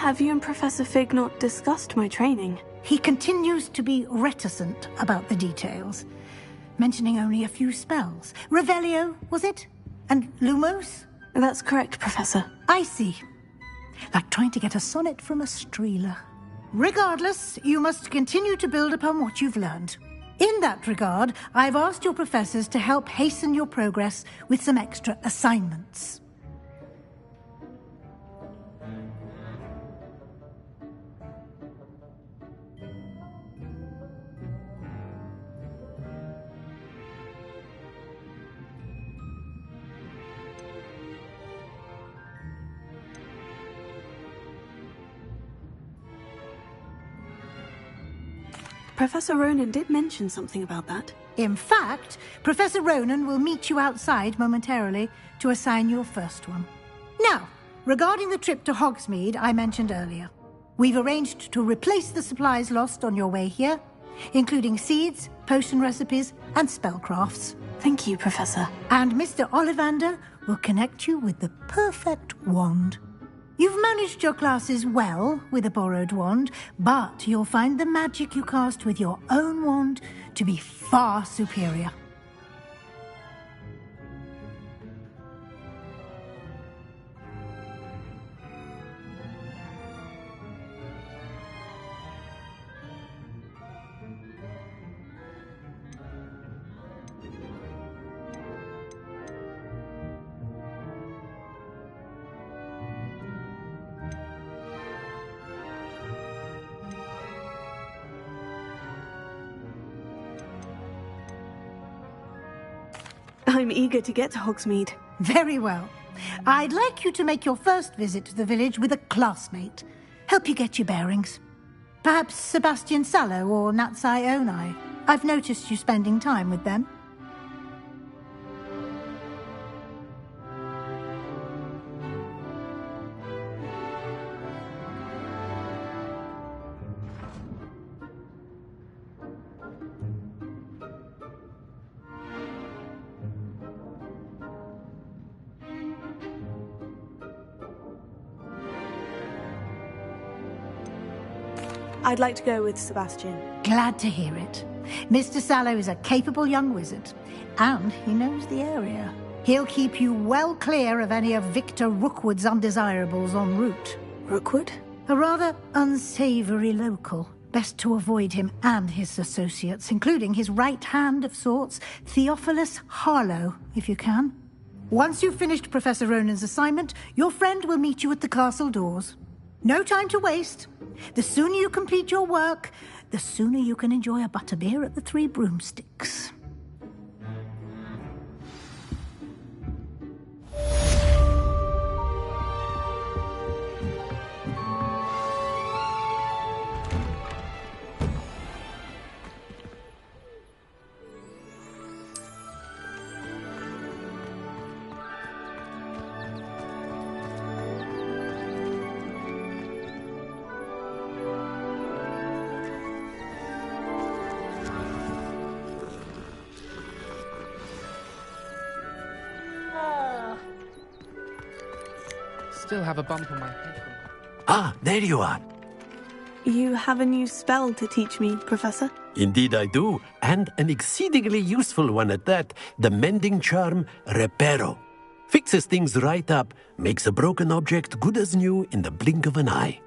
Have you and Professor Fig not discussed my training? He continues to be reticent about the details, mentioning only a few spells. Revelio, was it? And Lumos? That's correct, Professor. I see. Like trying to get a sonnet from a Streeler. Regardless, you must continue to build upon what you've learned. In that regard, I've asked your professors to help hasten your progress with some extra assignments. Professor Ronan did mention something about that. In fact, Professor Ronan will meet you outside momentarily to assign your first one. Now, regarding the trip to Hogsmeade I mentioned earlier, we've arranged to replace the supplies lost on your way here, including seeds, potion recipes, and spellcrafts. Thank you, Professor. And Mr. Ollivander will connect you with the perfect wand. You've managed your classes well with a borrowed wand, but you'll find the magic you cast with your own wand to be far superior. I'm eager to get to Hogsmeade. Very well. I'd like you to make your first visit to the village with a classmate. Help you get your bearings. Perhaps Sebastian Sallow or Natsai Onai. I've noticed you spending time with them. I'd like to go with Sebastian. Glad to hear it. Mr. Sallow is a capable young wizard, and he knows the area. He'll keep you well clear of any of Victor Rookwood's undesirables en route. Rookwood? A rather unsavory local. Best to avoid him and his associates, including his right hand of sorts, Theophilus Harlow, if you can. Once you've finished Professor Ronan's assignment, your friend will meet you at the castle doors. No time to waste. The sooner you complete your work, the sooner you can enjoy a butterbeer at the Three Broomsticks. Still have a bump on my head. Ah, there you are. You have a new spell to teach me, Professor? Indeed I do, and an exceedingly useful one at that, the mending charm Reparo. Fixes things right up, makes a broken object good as new in the blink of an eye.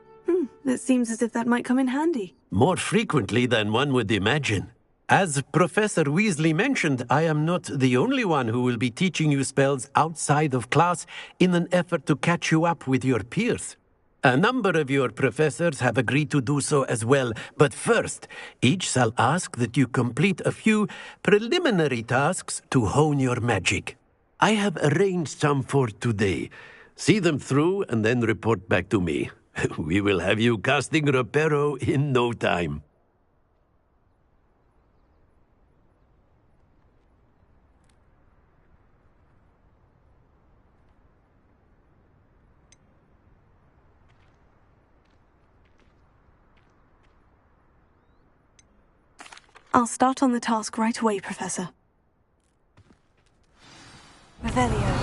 It seems as if that might come in handy. More frequently than one would imagine. As Professor Weasley mentioned, I am not the only one who will be teaching you spells outside of class in an effort to catch you up with your peers. A number of your professors have agreed to do so as well, but first, each shall ask that you complete a few preliminary tasks to hone your magic. I have arranged some for today. See them through and then report back to me. We will have you casting Reparo in no time. I'll start on the task right away, Professor. Revelio.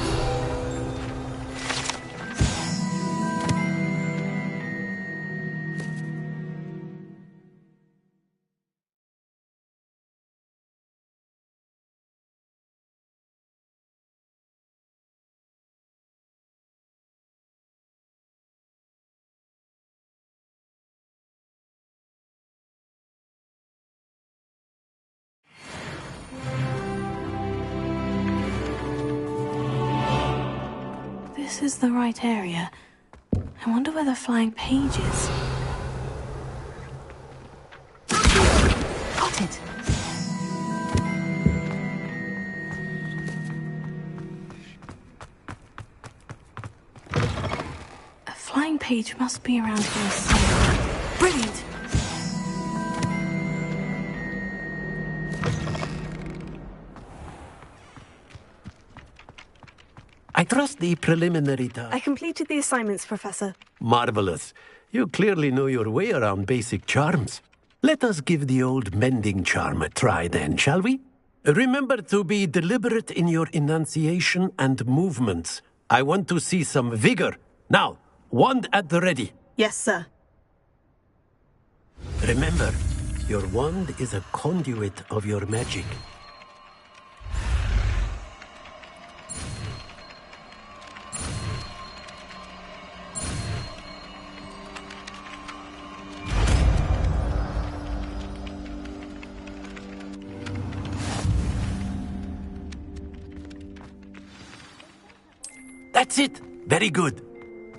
This is the right area. I wonder where the flying page is. Got it! A flying page must be around here somewhere. Brilliant! I trust the preliminary task. I completed the assignments, Professor. Marvelous. You clearly know your way around basic charms. Let us give the old mending charm a try then, shall we? Remember to be deliberate in your enunciation and movements. I want to see some vigor. Now, wand at the ready. Yes, sir. Remember, your wand is a conduit of your magic. That's it! Very good.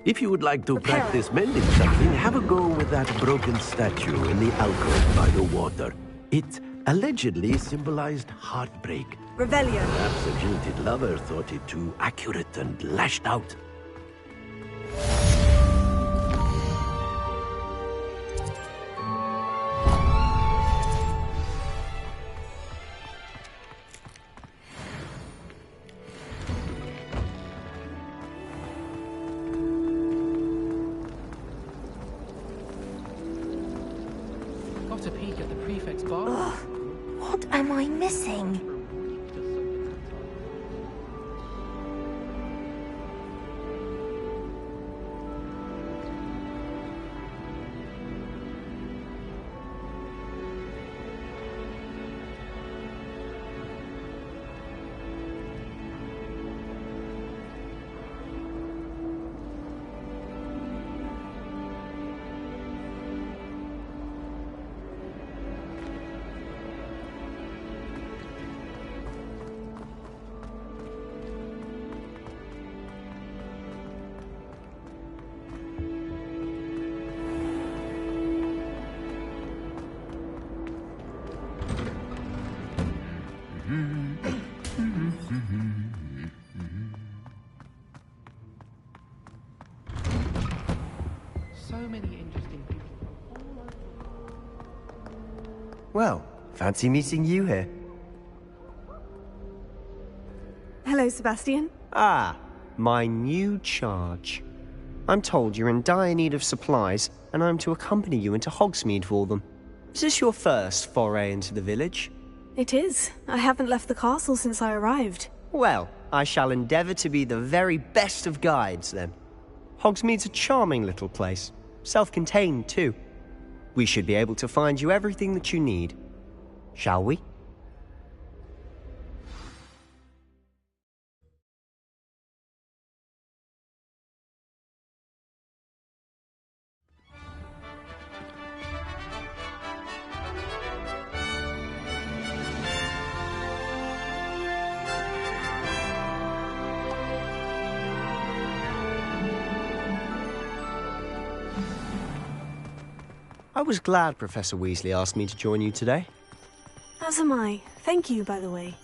If you would like to practice mending something, have a go with that broken statue in the alcove by the water. It allegedly symbolized heartbreak. Revelio. Perhaps a jilted lover thought it too accurate and lashed out. Got a peek at the prefect's bar? Ugh, what am I missing? So many interesting people. Well, fancy meeting you here. Hello, Sebastian. Ah, my new charge. I'm told you're in dire need of supplies, and I'm to accompany you into Hogsmeade for them. Is this your first foray into the village? It is. I haven't left the castle since I arrived. Well, I shall endeavour to be the very best of guides, then. Hogsmeade's a charming little place. Self-contained, too. We should be able to find you everything that you need. Shall we? I was glad Professor Weasley asked me to join you today. As am I. Thank you, by the way.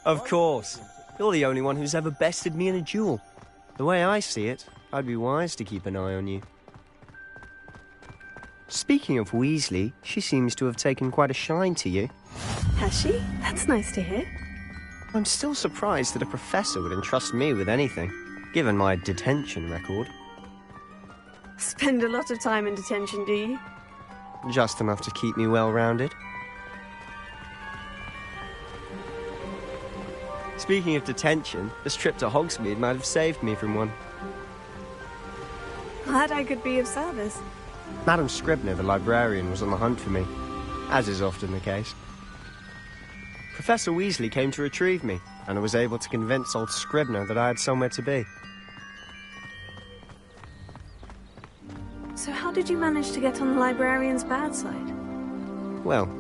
Of course. You're the only one who's ever bested me in a duel. The way I see it, I'd be wise to keep an eye on you. Speaking of Weasley, she seems to have taken quite a shine to you. Has she? That's nice to hear. I'm still surprised that a professor would entrust me with anything, given my detention record. Spend a lot of time in detention, do you? Just enough to keep me well-rounded. Speaking of detention, this trip to Hogsmeade might have saved me from one. Glad I could be of service. Madam Scribner, the librarian, was on the hunt for me, as is often the case. Professor Weasley came to retrieve me, and I was able to convince old Scribner that I had somewhere to be. So how did you manage to get on the librarian's bad side? Well,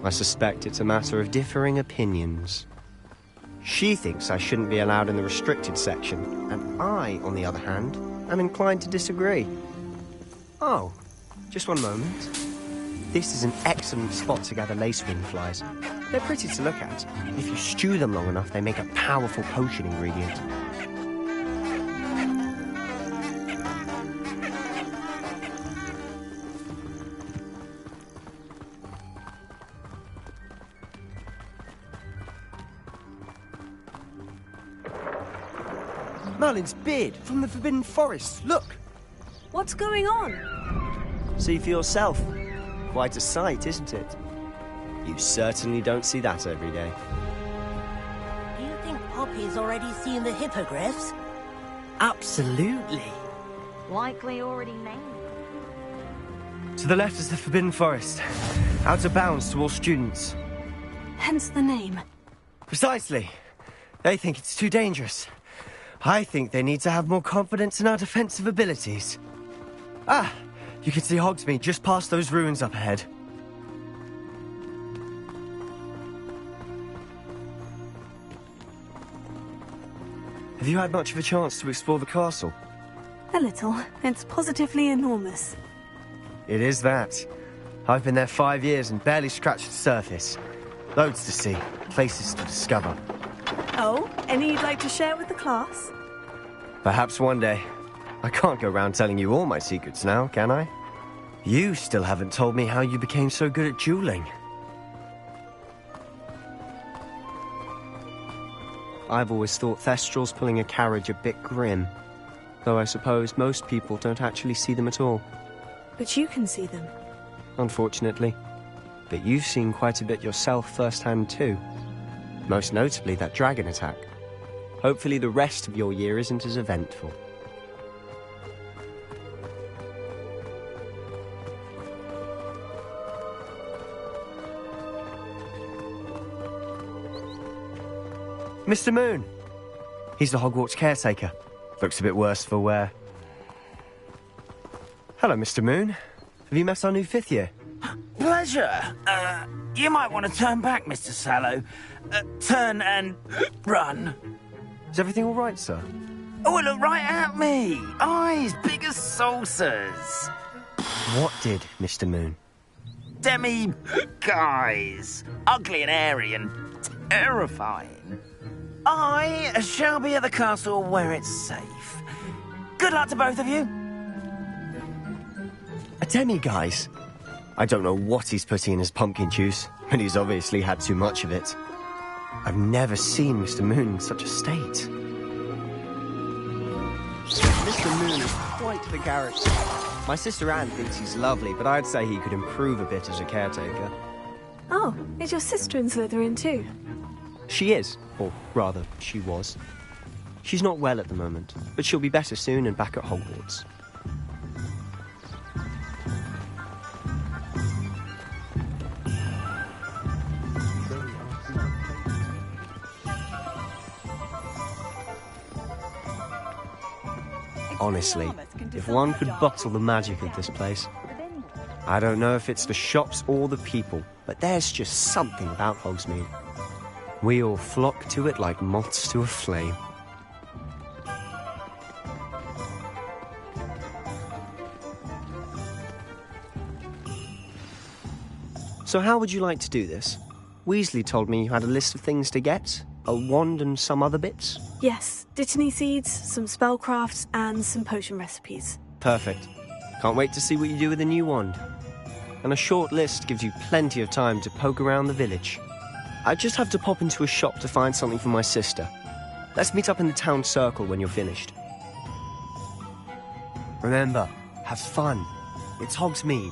I suspect it's a matter of differing opinions. She thinks I shouldn't be allowed in the restricted section, and I, on the other hand, am inclined to disagree. Oh, just one moment. This is an excellent spot to gather lacewing flies. They're pretty to look at. If you stew them long enough, they make a powerful potion ingredient. Merlin's beard from the Forbidden Forest. Look! What's going on? See for yourself. Quite a sight, isn't it? You certainly don't see that every day. Do you think Poppy's already seen the hippogriffs? Absolutely. Likely already named. To the left is the Forbidden Forest. Out of bounds to all students. Hence the name. Precisely. They think it's too dangerous. I think they need to have more confidence in our defensive abilities. Ah! You can see Hogsmeade just past those ruins up ahead. Have you had much of a chance to explore the castle? A little. It's positively enormous. It is that. I've been there 5 years and barely scratched the surface. Loads to see, places to discover. Oh, any you'd like to share with the class? Perhaps one day. I can't go around telling you all my secrets now, can I? You still haven't told me how you became so good at dueling. I've always thought Thestrals pulling a carriage a bit grim. Though I suppose most people don't actually see them at all. But you can see them. Unfortunately. But you've seen quite a bit yourself firsthand too. Most notably that dragon attack. Hopefully the rest of your year isn't as eventful. Mr. Moon. He's the Hogwarts caretaker. Looks a bit worse for wear. Hello, Mr. Moon. Have you met our new 5th year? Pleasure. You might want to turn back, Mr. Sallow. Turn and run. Is everything all right, sir? Oh, look right at me. Eyes big as saucers. What did, Mr. Moon? Demi-guys. Ugly and airy and terrifying. I shall be at the castle where it's safe. Good luck to both of you. A demi-guise? I don't know what he's putting in his pumpkin juice, but he's obviously had too much of it. I've never seen Mr. Moon in such a state. Mr. Moon is quite the character. My sister Anne thinks he's lovely, but I'd say he could improve a bit as a caretaker. Oh, is your sister in Slytherin too? She is, or rather, she was. She's not well at the moment, but she'll be better soon and back at Hogwarts. Honestly, if one could bottle the magic of this place. I don't know if it's the shops or the people, but there's just something about Hogsmeade. We all flock to it like moths to a flame. So how would you like to do this? Weasley told me you had a list of things to get, a wand and some other bits. Yes, Dittany seeds, some spellcrafts, and some potion recipes. Perfect. Can't wait to see what you do with the new wand. And a short list gives you plenty of time to poke around the village. I just have to pop into a shop to find something for my sister. Let's meet up in the town circle when you're finished. Remember, have fun. It's Hogsmeade.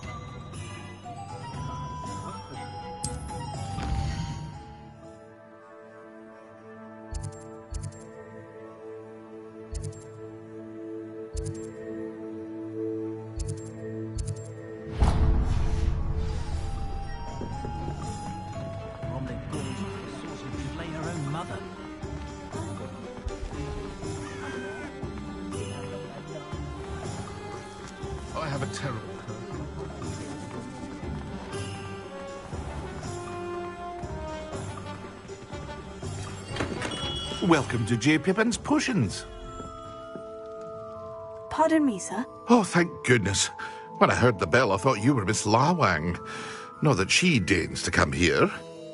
I have a terrible cold. Welcome to J. Pippin's Potions. Pardon me, sir. Oh, thank goodness. When I heard the bell, I thought you were Miss Lawang. Not that she deigns to come here.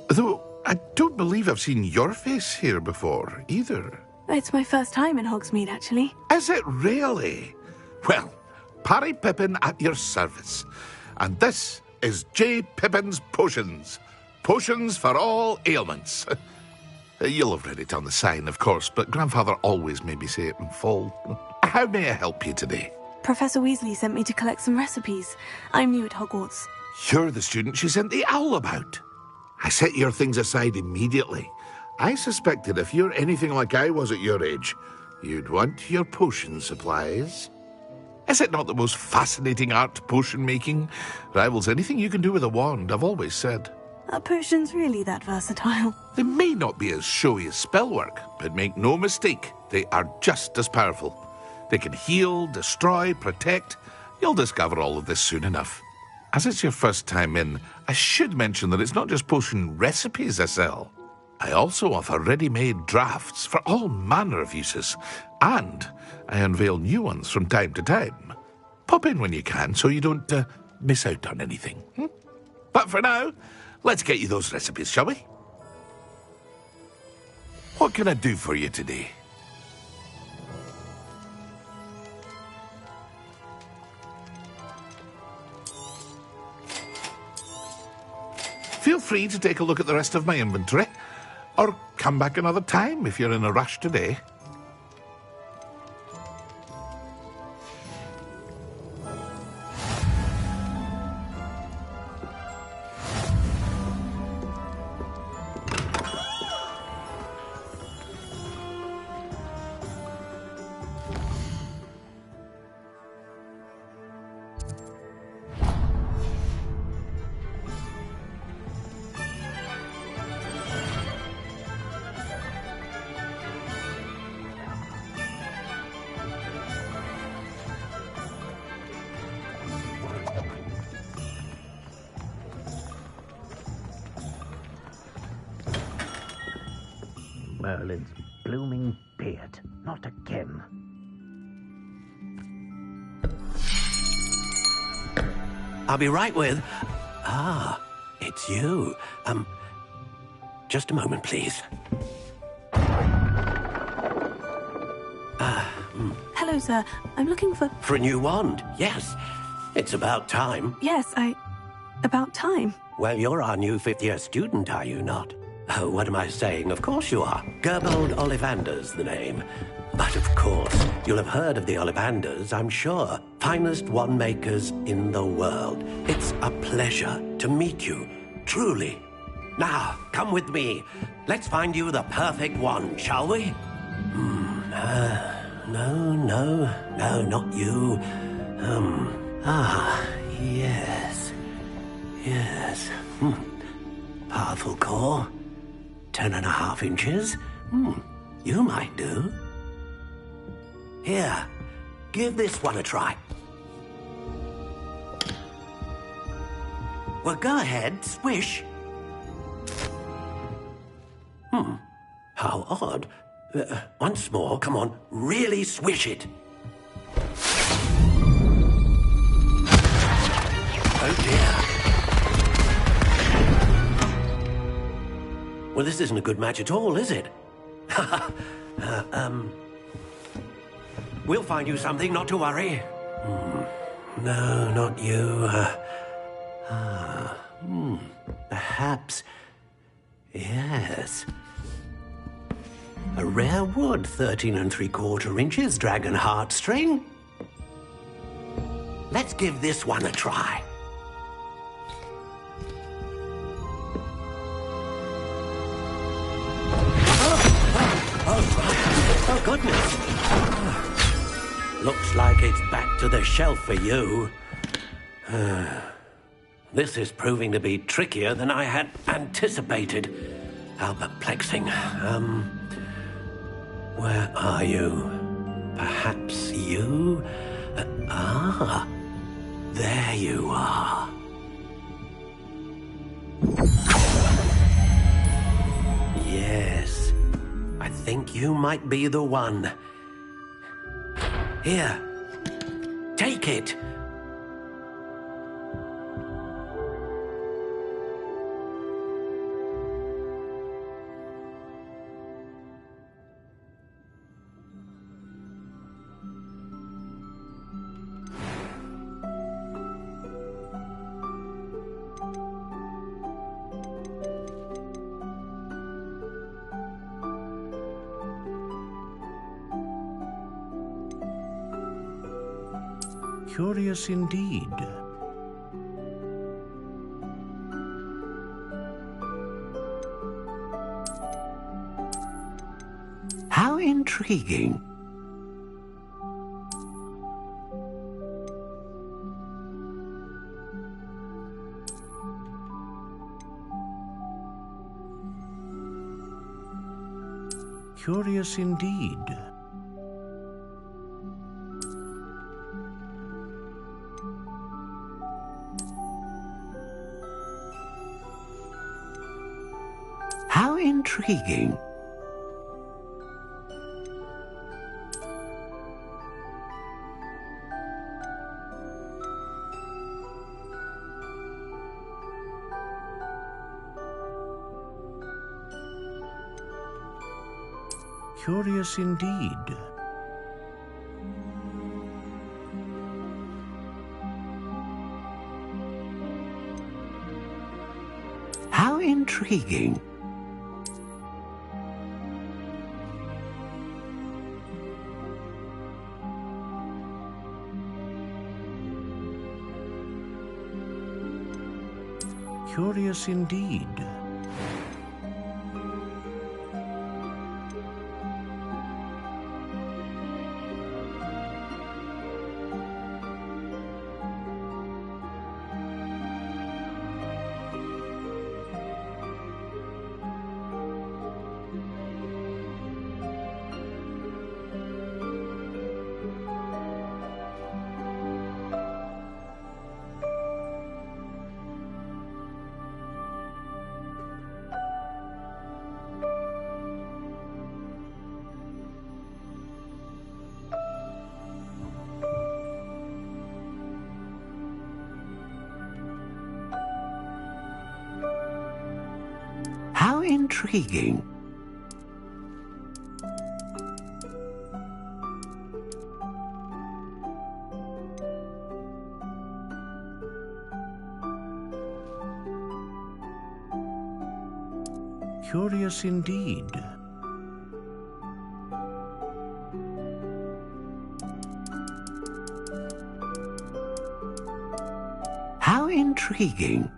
Though I don't believe I've seen your face here before, either. It's my first time in Hogsmeade, actually. Is it really? Well, Parry Pippin at your service. And this is J. Pippin's Potions. Potions for all ailments. You'll have read it on the sign, of course, but Grandfather always made me say it in full. How may I help you today? Professor Weasley sent me to collect some recipes. I'm new at Hogwarts. You're the student she sent the owl about. I set your things aside immediately. I suspected if you're anything like I was at your age, you'd want your potion supplies. Is it not the most fascinating art, potion making? Rivals anything you can do with a wand, I've always said. Are potions really that versatile? They may not be as showy as spellwork, but make no mistake, they are just as powerful. They can heal, destroy, protect. You'll discover all of this soon enough. As it's your first time in, I should mention that it's not just potion recipes I sell. I also offer ready-made drafts for all manner of uses, and I unveil new ones from time to time. Pop in when you can so you don't miss out on anything. But for now, let's get you those recipes, shall we? What can I do for you today? Feel free to take a look at the rest of my inventory, or come back another time if you're in a rush today. Merlin's blooming beard. Not again. I'll be right with... Ah, it's you. Just a moment, please. Hello, sir. I'm looking for... For a new wand, yes. It's about time. Yes, about time. Well, you're our new fifth-year student, are you not? Oh, what am I saying? Of course you are. Gerbold Ollivander's the name. But of course, you'll have heard of the Ollivanders, I'm sure. Finest wand makers in the world. It's a pleasure to meet you, truly. Now, come with me. Let's find you the perfect wand, shall we? No, not you. Yes. Powerful core. 10.5 inches. You might do. Here, give this one a try. Well, go ahead, swish. How odd. Once more, come on, really swish it. Oh dear. Well, this isn't a good match at all, is it? We'll find you something, not to worry. No, not you. Perhaps... Yes. A rare wood, 13 3/4 inches, dragon heartstring. Let's give this one a try. Oh, goodness. Looks like it's back to the shelf for you. This is proving to be trickier than I had anticipated. How perplexing. Where are you? Perhaps you? There you are. Yes, I think you might be the one. Here, take it. Curious indeed. How intriguing. Curious indeed. How intriguing. Curious indeed. How intriguing. Curious indeed. How intriguing. Curious indeed. How intriguing.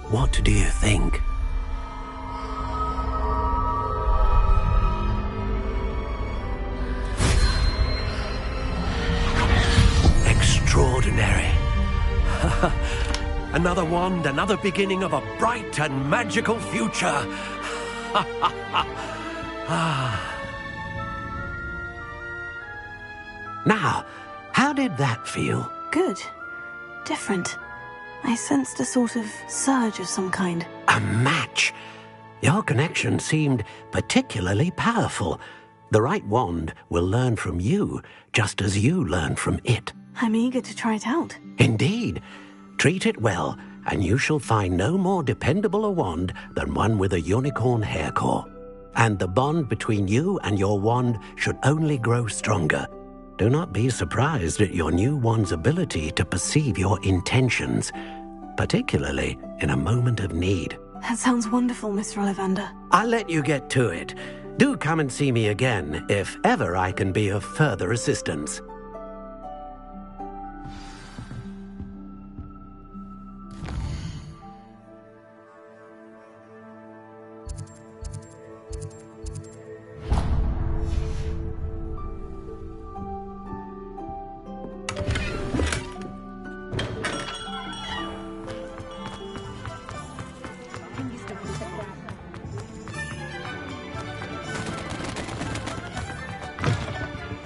What do you think? Extraordinary. Another wand, another beginning of a bright and magical future. Now, how did that feel? Good. Different. I sensed a sort of surge of some kind. A match. Your connection seemed particularly powerful. The right wand will learn from you, just as you learn from it. I'm eager to try it out. Indeed. Treat it well, and you shall find no more dependable a wand than one with a unicorn hair core. And the bond between you and your wand should only grow stronger. Do not be surprised at your new wand's ability to perceive your intentions, particularly in a moment of need. That sounds wonderful, Mr. Ollivander. I'll let you get to it. Do come and see me again if ever I can be of further assistance.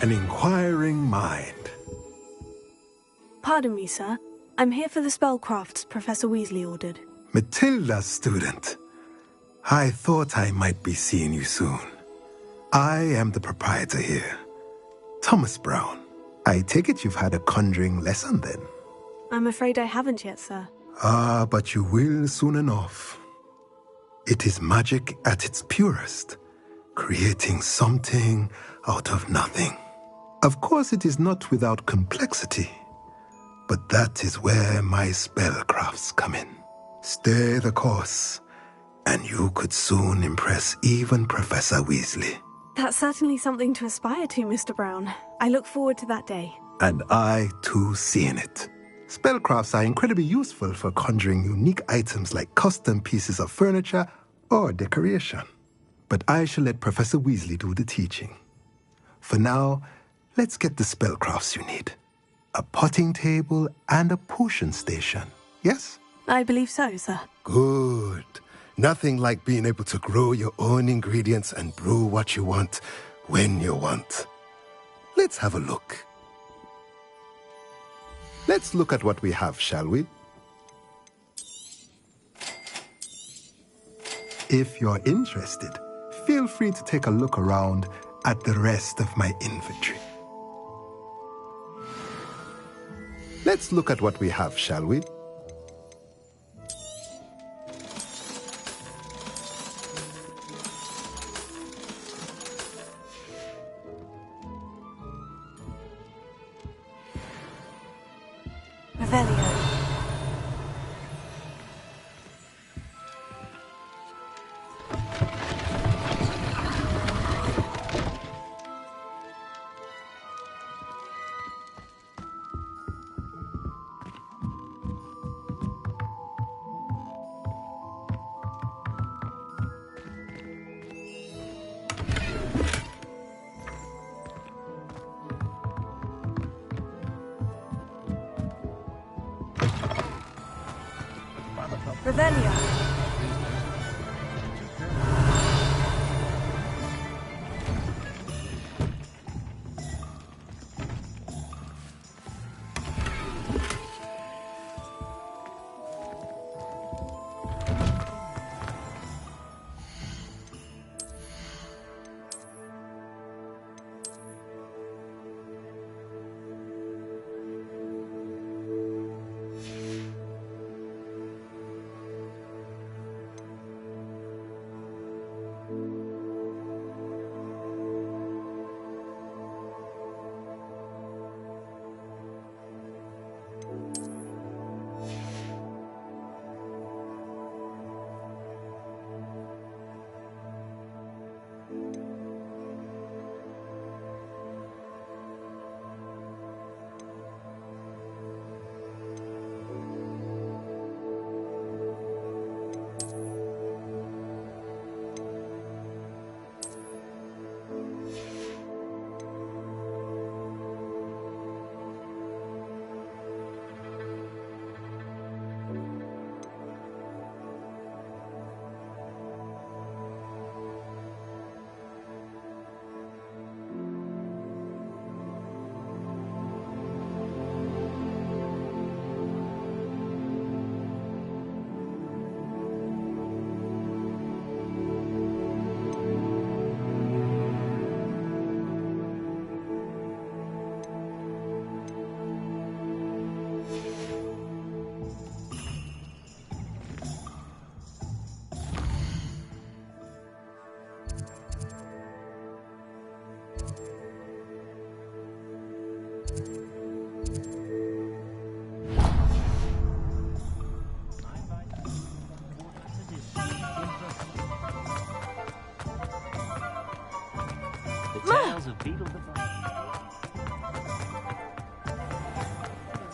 An inquiring mind. Pardon me, sir. I'm here for the spellcrafts Professor Weasley ordered. Matilda's student. I thought I might be seeing you soon. I am the proprietor here, Thomas Brown. I take it you've had a conjuring lesson then? I'm afraid I haven't yet, sir. Ah, but you will soon enough. It is magic at its purest, creating something out of nothing. Of course, it is not without complexity, but that is where my spellcrafts come in. Stay the course, and you could soon impress even Professor Weasley. That's certainly something to aspire to, Mr. Brown. I look forward to that day. And I, too, seeing it. Spellcrafts are incredibly useful for conjuring unique items like custom pieces of furniture or decoration. But I shall let Professor Weasley do the teaching. For now, let's get the spellcrafts you need. A potting table and a potion station, yes? I believe so, sir. Good. Nothing like being able to grow your own ingredients and brew what you want when you want. Let's have a look. Let's look at what we have, shall we? If you're interested, feel free to take a look around at the rest of my inventory. Let's look at what we have, shall we? Revelio. Revelio.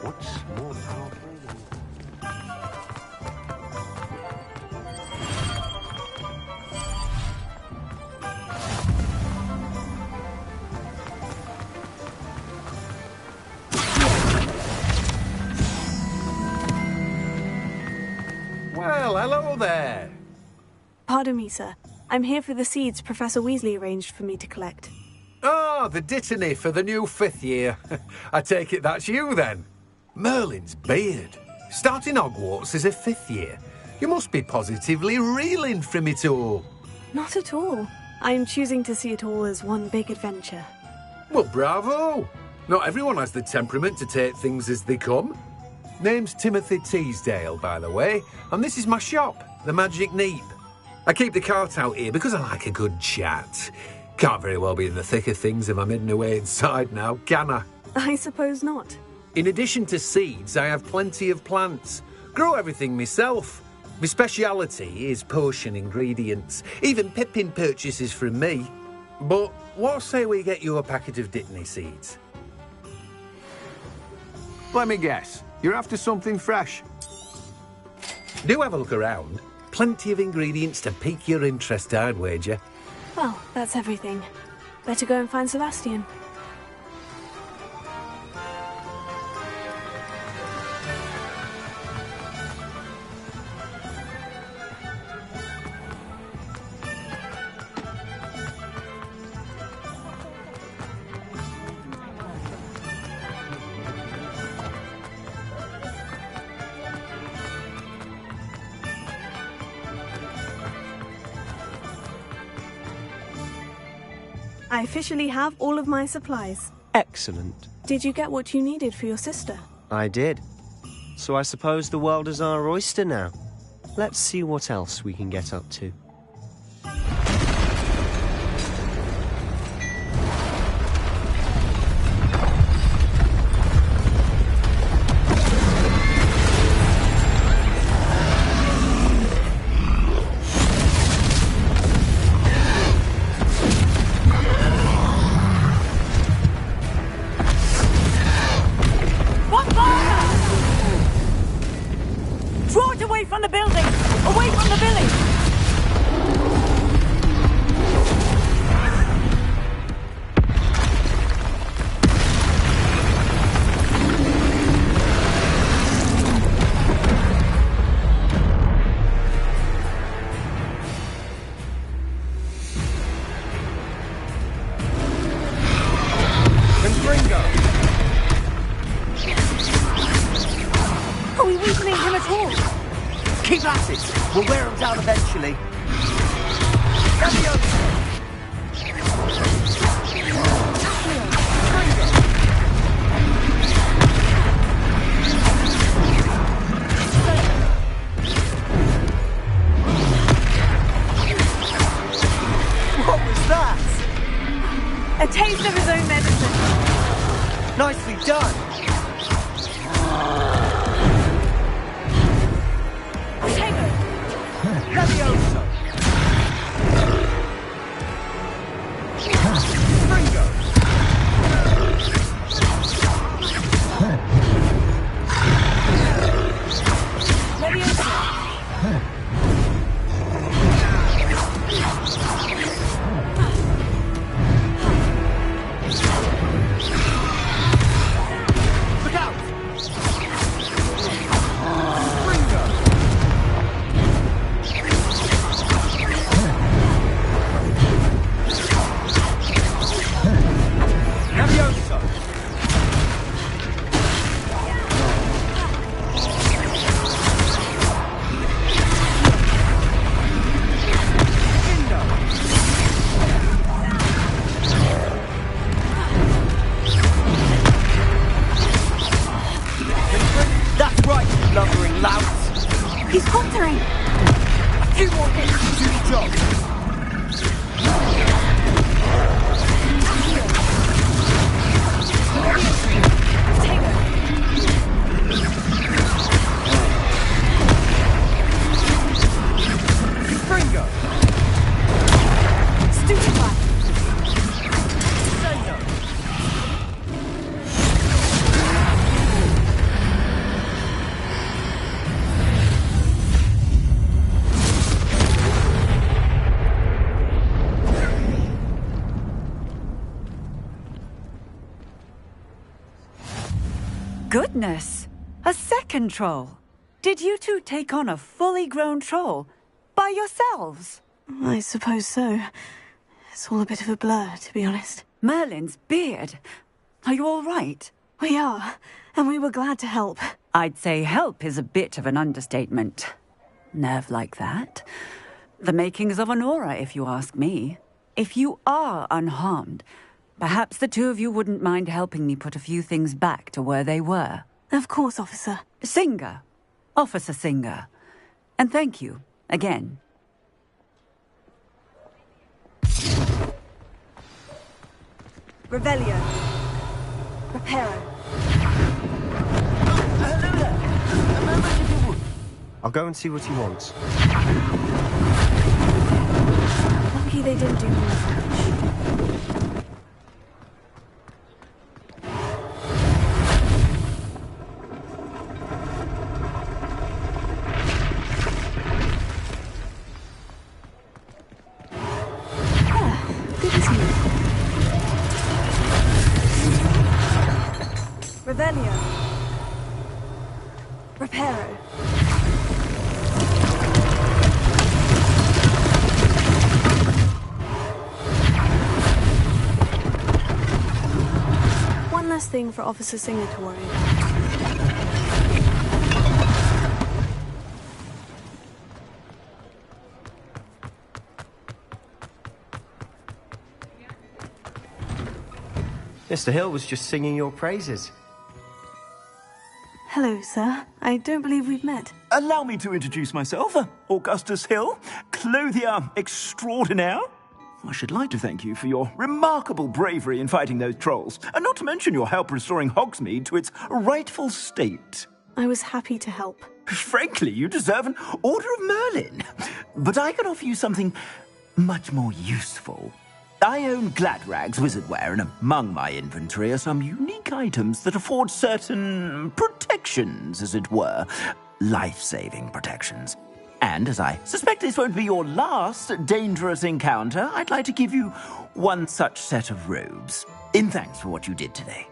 What's more powerful than... Well, hello there. Pardon me, sir. I'm here for the seeds Professor Weasley arranged for me to collect. Oh, the dittany for the new 5th year. I take it that's you, then. Merlin's beard. Starting Hogwarts as a 5th year. You must be positively reeling from it all. Not at all. I'm choosing to see it all as one big adventure. Well, bravo. Not everyone has the temperament to take things as they come. Name's Timothy Teasdale, by the way, and this is my shop, the Magic Neep. I keep the cart out here because I like a good chat. Can't very well be in the thick of things if I'm hidden away inside now, can I? I suppose not. In addition to seeds, I have plenty of plants. Grow everything myself. My speciality is potion ingredients. Even Pippin purchases from me. But what say we get you a packet of Dittany seeds? Let me guess. You're after something fresh. Do have a look around. Plenty of ingredients to pique your interest, I'd wager. Well, that's everything. Better go and find Sebastian. I officially have all of my supplies. Excellent. Did you get what you needed for your sister? I did. So I suppose the world is our oyster now. Let's see what else we can get up to. From the building! Away from the village! Confringo! Are we weakening him at all? Keep at it. We'll wear them down eventually. What was that? A taste of his own medicine. Nicely done. Levioso! Fringo! Levioso! Look out! That's right, you lumbering louts! He's countering! A few more hits to do the job! Fringo! Stupefy! Save goodness! A second troll! Did you two take on a fully grown troll? By yourselves? I suppose so. It's all a bit of a blur, to be honest. Merlin's beard. Are you all right? We are, and we were glad to help. I'd say help is a bit of an understatement. Nerve like that. The makings of an aura, if you ask me. If you are unharmed, perhaps the two of you wouldn't mind helping me put a few things back to where they were. Of course, officer. Singer. Officer Singer. And thank you, again. Revelio. Reparo. I'll go and see what he wants. Lucky they didn't do more damage. Good as new. Revelio. Reparo. One less thing for Officer Singer to worry about. Mr. Hill was just singing your praises. Hello, sir. I don't believe we've met. Allow me to introduce myself, Augustus Hill, clothier extraordinaire. I should like to thank you for your remarkable bravery in fighting those trolls, and not to mention your help restoring Hogsmeade to its rightful state. I was happy to help. Frankly, you deserve an Order of Merlin. But I can offer you something much more useful. I own Gladrag's wizardware, and among my inventory are some unique items that afford certain protections, as it were. Life-saving protections. And as I suspect this won't be your last dangerous encounter, I'd like to give you one such set of robes, in thanks for what you did today.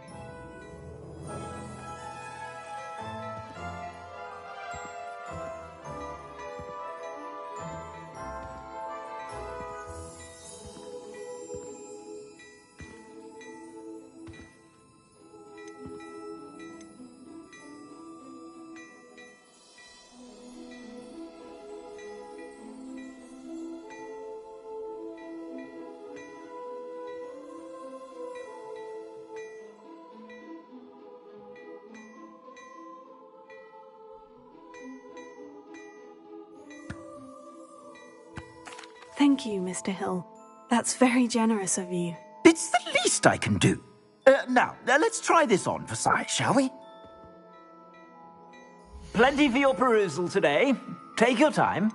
Thank you, Mr. Hill. That's very generous of you. It's the least I can do. Now, let's try this on for size, shall we? Plenty for your perusal today. Take your time.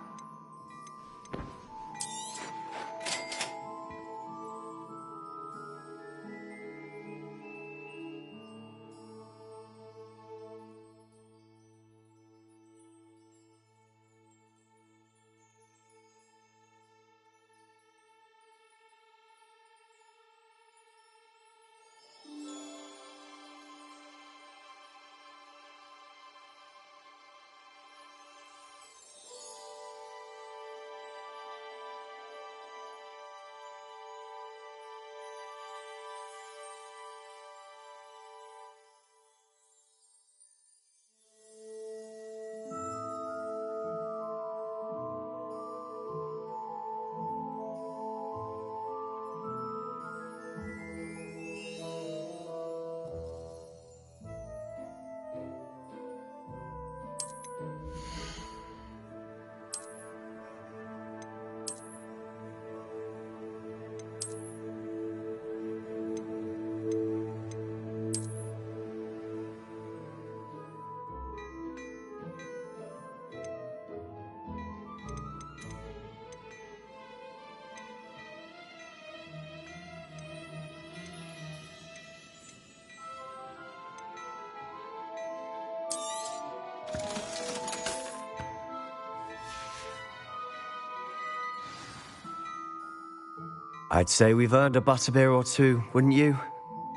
I'd say we've earned a butterbeer or two, wouldn't you?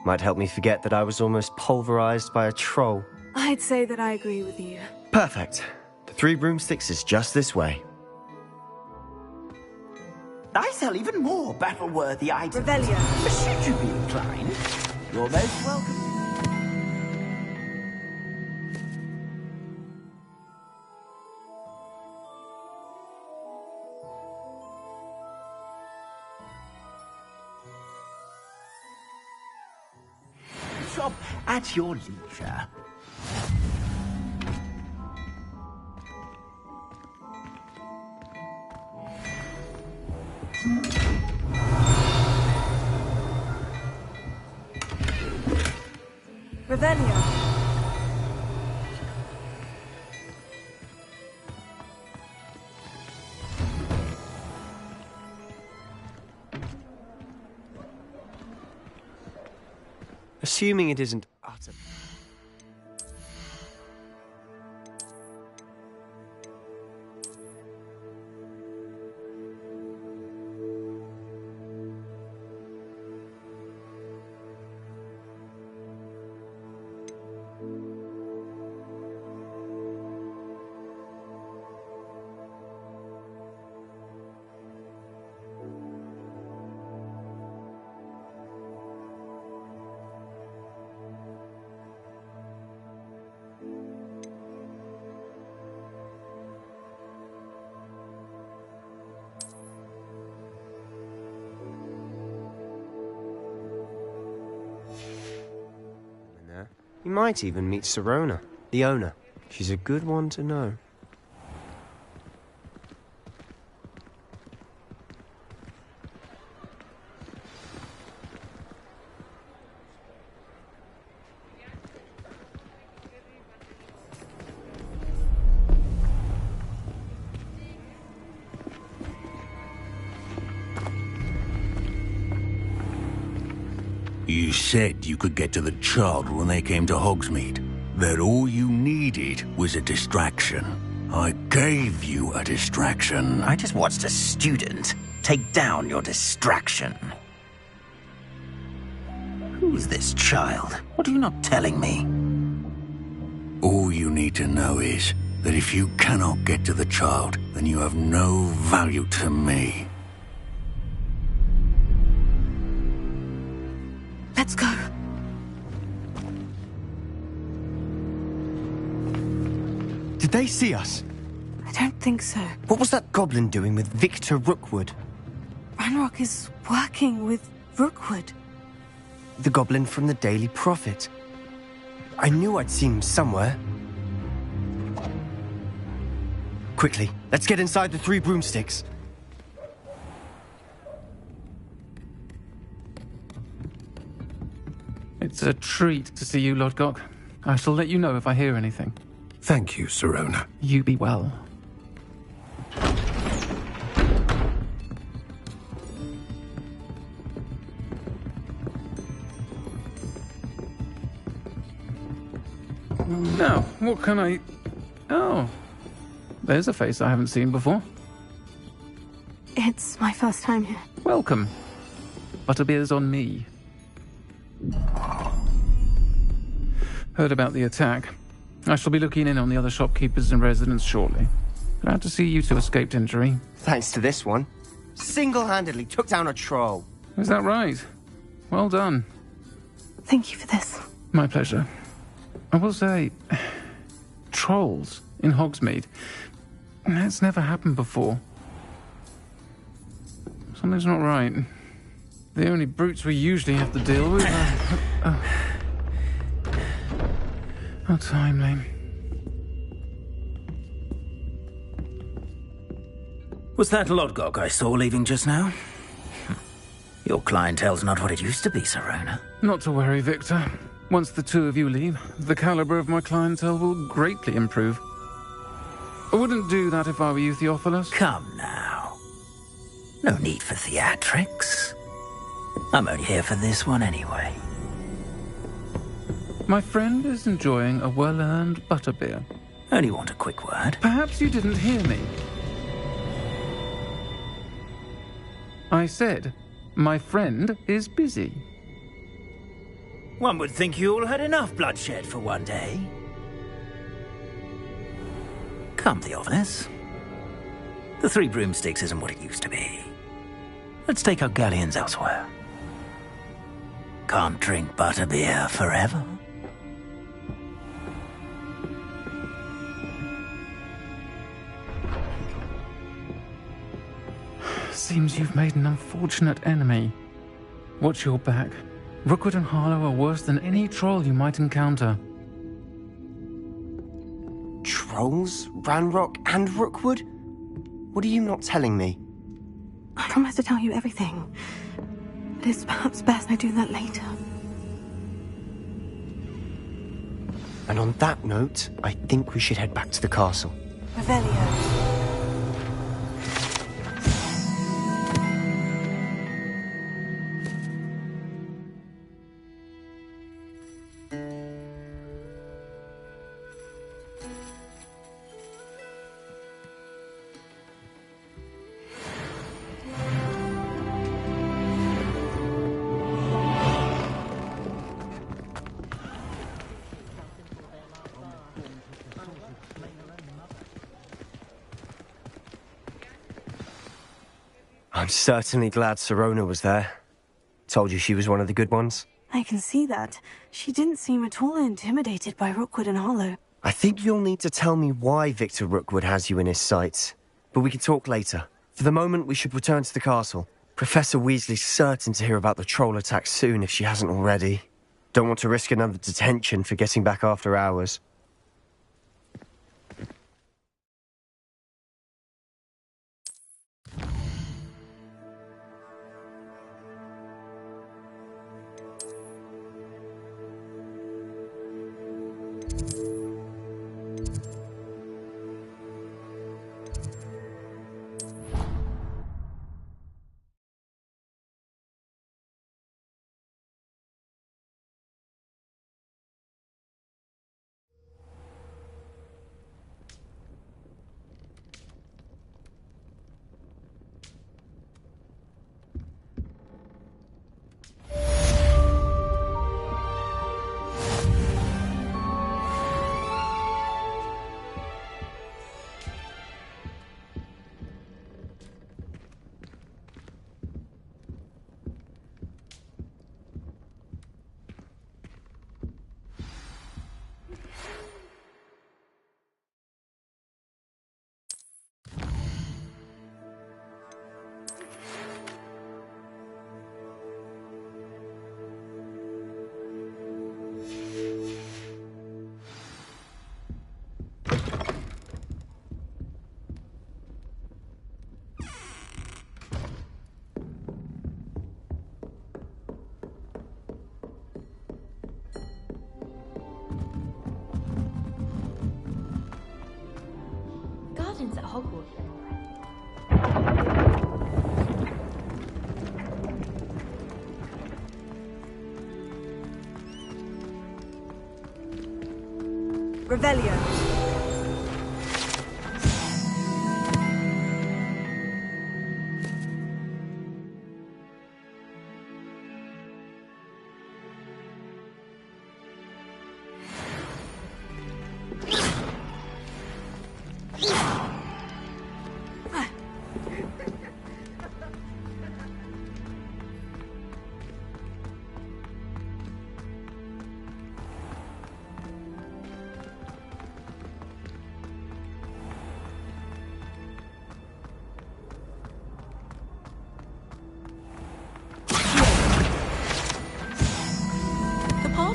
Might help me forget that I was almost pulverized by a troll. I'd say that I agree with you. Perfect. The Three Broomsticks is just this way. I sell even more battle-worthy items. Revelio. Should you be inclined, you're most welcome. Shop at your leisure. Revelio. Assuming it isn't utter... You might even meet Sirona, the owner. She's a good one to know. You said you could get to the child when they came to Hogsmeade. That all you needed was a distraction. I gave you a distraction. I just watched a student take down your distraction. Who's this child? What are you not telling me? All you need to know is that if you cannot get to the child, then you have no value to me. Let's go. Did they see us? I don't think so. What was that goblin doing with Victor Rookwood? Ranrock is working with Rookwood. The goblin from the Daily Prophet. I knew I'd seen him somewhere. Quickly, let's get inside the Three Broomsticks. It's a treat to see you, Lodgok. I shall let you know if I hear anything. Thank you, Sirona. You be well. Now, what can I... Oh, there's a face I haven't seen before. It's my first time here. Welcome. Butterbeer's on me. Heard about the attack. I shall be looking in on the other shopkeepers and residents shortly. Glad to see you two escaped injury. Thanks to this one. Single-handedly took down a troll. Is that right? Well done. Thank you for this. My pleasure. I will say, trolls in Hogsmeade. That's never happened before. Something's not right. The only brutes we usually have to deal with are... How timely. Was that Lodgok I saw leaving just now? Your clientele's not what it used to be, Sirona. Not to worry, Victor. Once the two of you leave, the caliber of my clientele will greatly improve. I wouldn't do that if I were you, Theophilus. Come now. No need for theatrics. I'm only here for this one anyway. My friend is enjoying a well-earned butterbeer. Only want a quick word. Perhaps you didn't hear me. I said, my friend is busy. One would think you all had enough bloodshed for one day. Come, Theophilus. The Three Broomsticks isn't what it used to be. Let's take our galleons elsewhere. Can't drink butterbeer forever. Seems you've made an unfortunate enemy. Watch your back. Rookwood and Harlow are worse than any troll you might encounter. Trolls? Ranrock and Rookwood? What are you not telling me? I promise to tell you everything. But it's perhaps best I do that later. And on that note, I think we should head back to the castle. Revelio. I'm certainly glad Sirona was there. Told you she was one of the good ones. I can see that. She didn't seem at all intimidated by Rookwood and Harlow. I think you'll need to tell me why Victor Rookwood has you in his sights. But we can talk later. For the moment, we should return to the castle. Professor Weasley's certain to hear about the troll attack soon if she hasn't already. Don't want to risk another detention for getting back after hours. Gardens at Hogwarts. Revelio.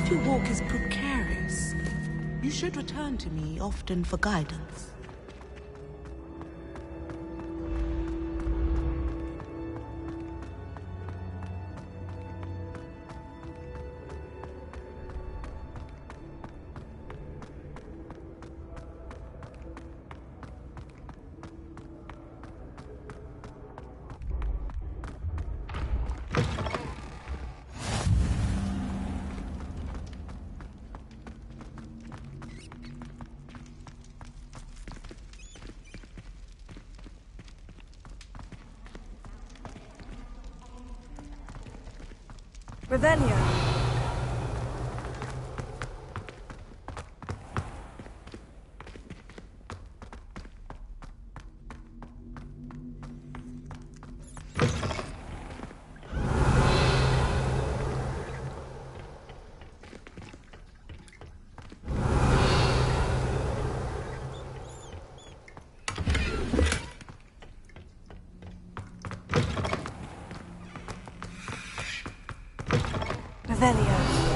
Your walk is precarious. You should return to me often for guidance. Revelio. Revelio.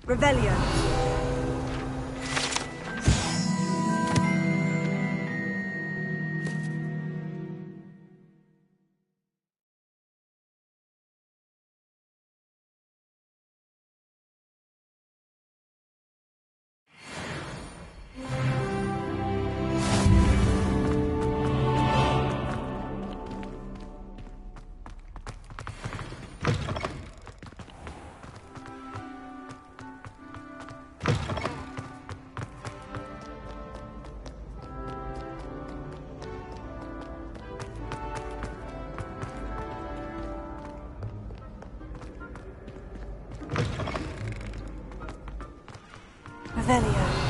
Revelio. Revelio.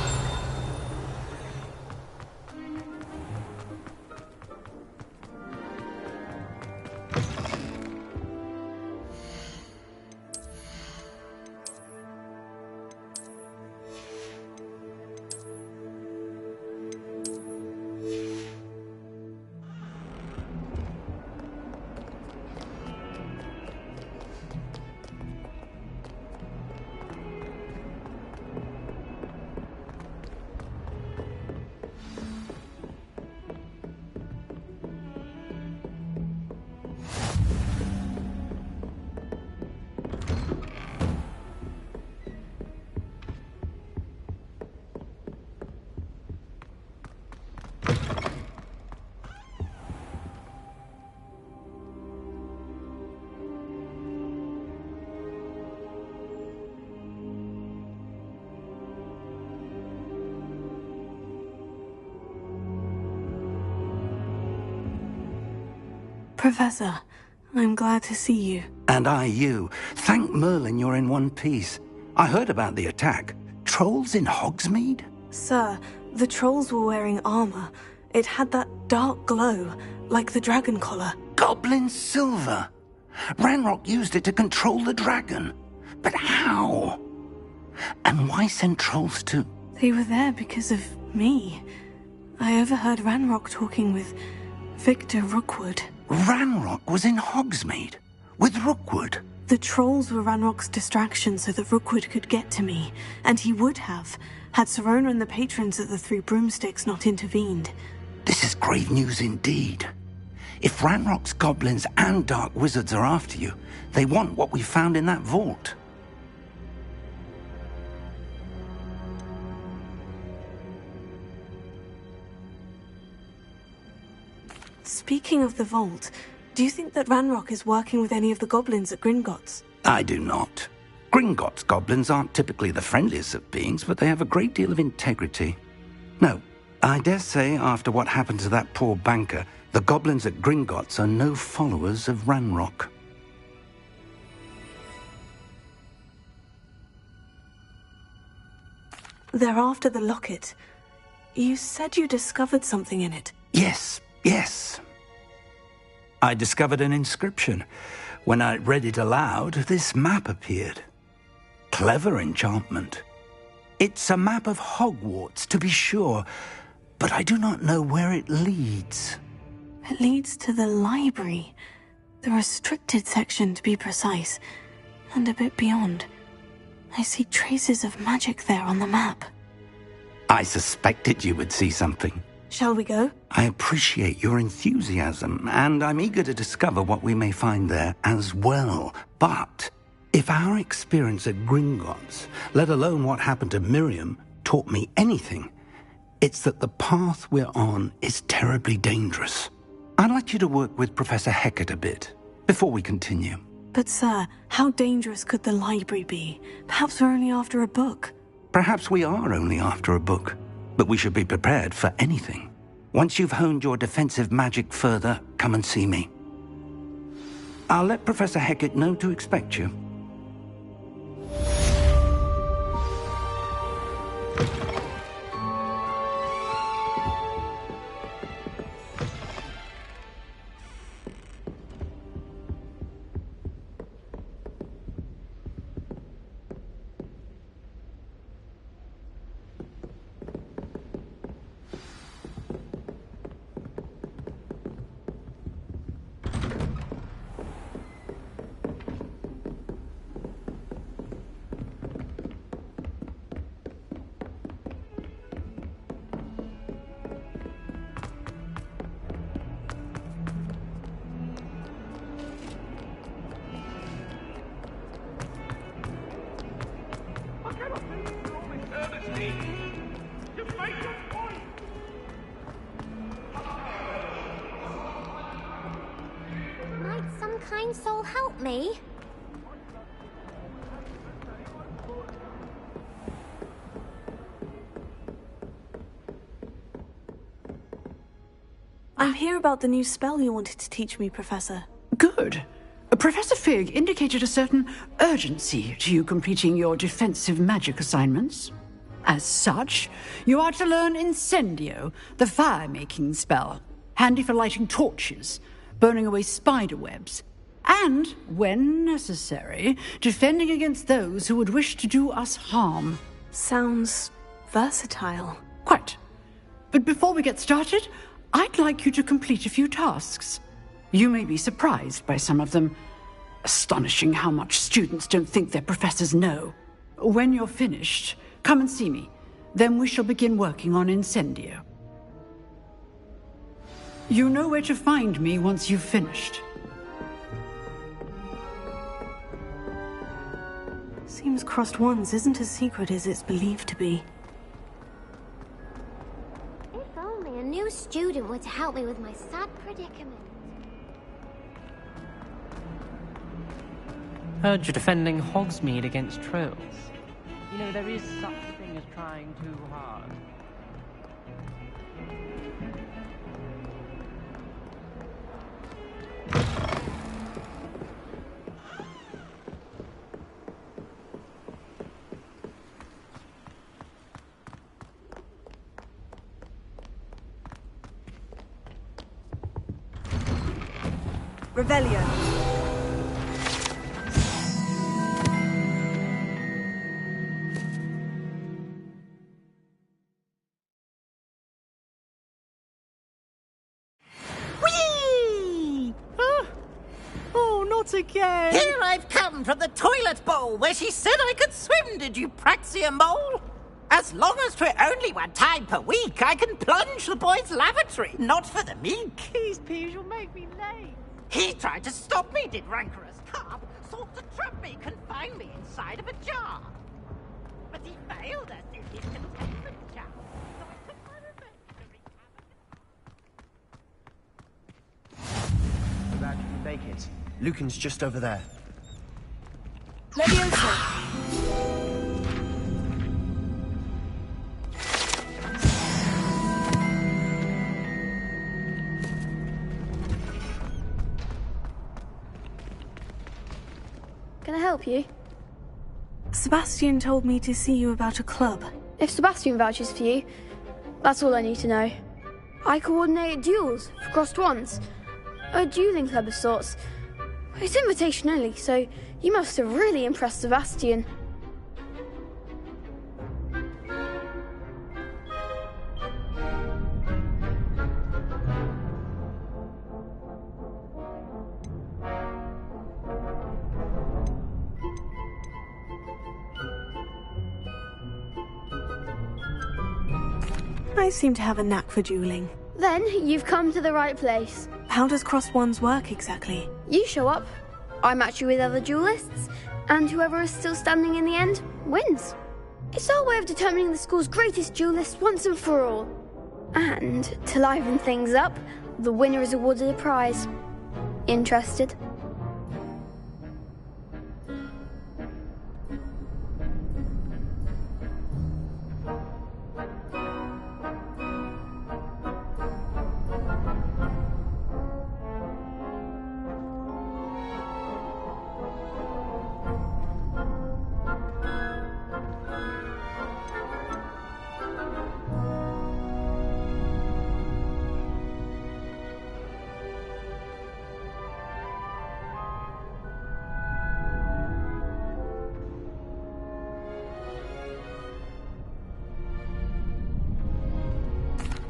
Professor, I'm glad to see you. And I you. Thank Merlin you're in one piece. I heard about the attack. Trolls in Hogsmeade? Sir, the trolls were wearing armor. It had that dark glow, like the dragon collar. Goblin silver! Ranrock used it to control the dragon. But how? And why send trolls to... They were there because of me. I overheard Ranrock talking with Victor Rookwood. Ranrock was in Hogsmeade? With Rookwood? The trolls were Ranrock's distraction so that Rookwood could get to me. And he would have, had Sirona and the patrons of the Three Broomsticks not intervened. This is grave news indeed. If Ranrock's goblins and dark wizards are after you, they want what we found in that vault. Speaking of the vault, do you think that Ranrock is working with any of the goblins at Gringotts? I do not. Gringotts goblins aren't typically the friendliest of beings, but they have a great deal of integrity. No, I dare say after what happened to that poor banker, the goblins at Gringotts are no followers of Ranrock. They're after the locket. You said you discovered something in it. Yes. I discovered an inscription. When I read it aloud, this map appeared. Clever enchantment. It's a map of Hogwarts, to be sure, but I do not know where it leads. It leads to the library. The restricted section, to be precise. And a bit beyond. I see traces of magic there on the map. I suspected you would see something. Shall we go? I appreciate your enthusiasm, and I'm eager to discover what we may find there as well. But if our experience at Gringotts, let alone what happened to Miriam, taught me anything, It's that the path we're on is terribly dangerous. I'd like you to work with Professor Hecat a bit before we continue. But sir, how dangerous could the library be? Perhaps we're only after a book. Perhaps we are only after a book, but we should be prepared for anything. Once you've honed your defensive magic further, come and see me. I'll let Professor Hecat know to expect you. Might some kind soul help me? I'm here about the new spell you wanted to teach me, Professor. Good. Professor Fig indicated a certain urgency to you completing your defensive magic assignments. As such, you are to learn Incendio, the fire-making spell, handy for lighting torches, burning away spider webs, and, when necessary, defending against those who would wish to do us harm. Sounds versatile. Quite. But before we get started, I'd like you to complete a few tasks. You may be surprised by some of them. Astonishing how much students don't think their professors know. When you're finished, come and see me. Then we shall begin working on Incendio. You know where to find me once you've finished. Seems Crossed Wands isn't as secret as it's believed to be. If only a new student were to help me with my sad predicament. Heard you're defending Hogsmeade against trolls. You know, there is such a thing as trying too hard. Revelio. Again. Here I've come from the toilet bowl where she said I could swim, did you Praxia mole? As long as 'twere only one time per week, I can plunge the boy's lavatory, not for the meek. These peas will make me late. He tried to stop me, did rancorous carp, sought to trap me, confine me inside of a jar. But he failed us in his containment jar, so I took my revenge to Glad you can make it. Lucan's just over there. Leviosa! Can I help you? Sebastian told me to see you about a club. If Sebastian vouches for you, that's all I need to know. I coordinate duels for Crossed Wands. A dueling club of sorts. It's invitation only, so you must have really impressed Sebastian. I seem to have a knack for dueling. Then you've come to the right place. How does Crossed Wands work exactly? You show up, I match you with other duelists, and whoever is still standing in the end wins. It's our way of determining the school's greatest duelist once and for all. And, to liven things up, the winner is awarded a prize. Interested?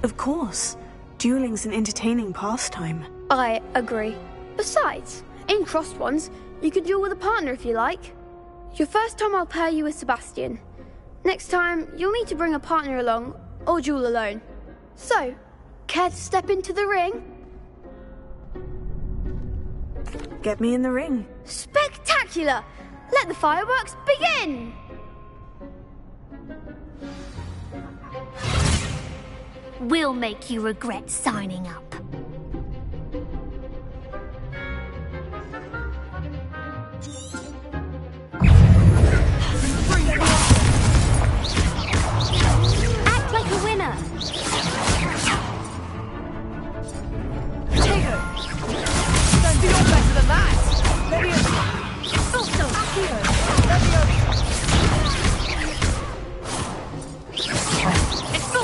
Of course. Dueling's an entertaining pastime. I agree. Besides, in Crossed Ones, you can duel with a partner if you like. Your first time I'll pair you with Sebastian. Next time, you'll need to bring a partner along, or duel alone. So, care to step into the ring? Get me in the ring. Spectacular! Let the fireworks begin! We'll make you regret signing up. Act like a winner! Take her! Don't be all better than that! Let me Also,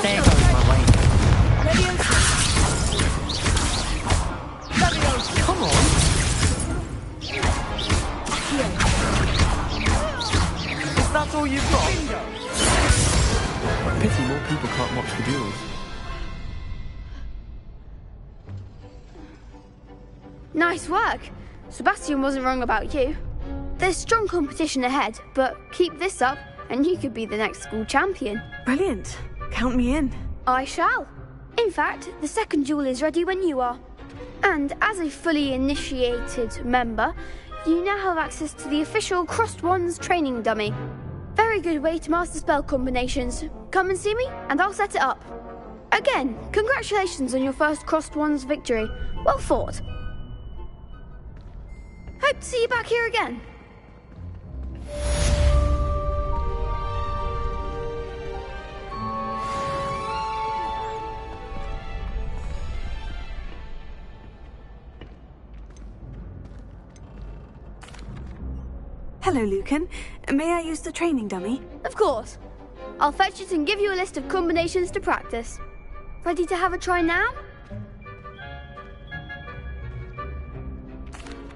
There goes my way. Come on! Is that all you've got? Pity more people can't watch the duels. nice work. Sebastian wasn't wrong about you. There's strong competition ahead, but keep this up and you could be the next school champion. Brilliant. Count me in. I shall. In fact, the second duel is ready when you are. And as a fully initiated member, you now have access to the official Crossed Ones training dummy. Very good way to master spell combinations. Come and see me, and I'll set it up. Again, congratulations on your first Crossed Ones victory. Well fought. Hope to see you back here again. Hello, Lucan. May I use the training dummy? Of course. I'll fetch it and give you a list of combinations to practice. Ready to have a try now?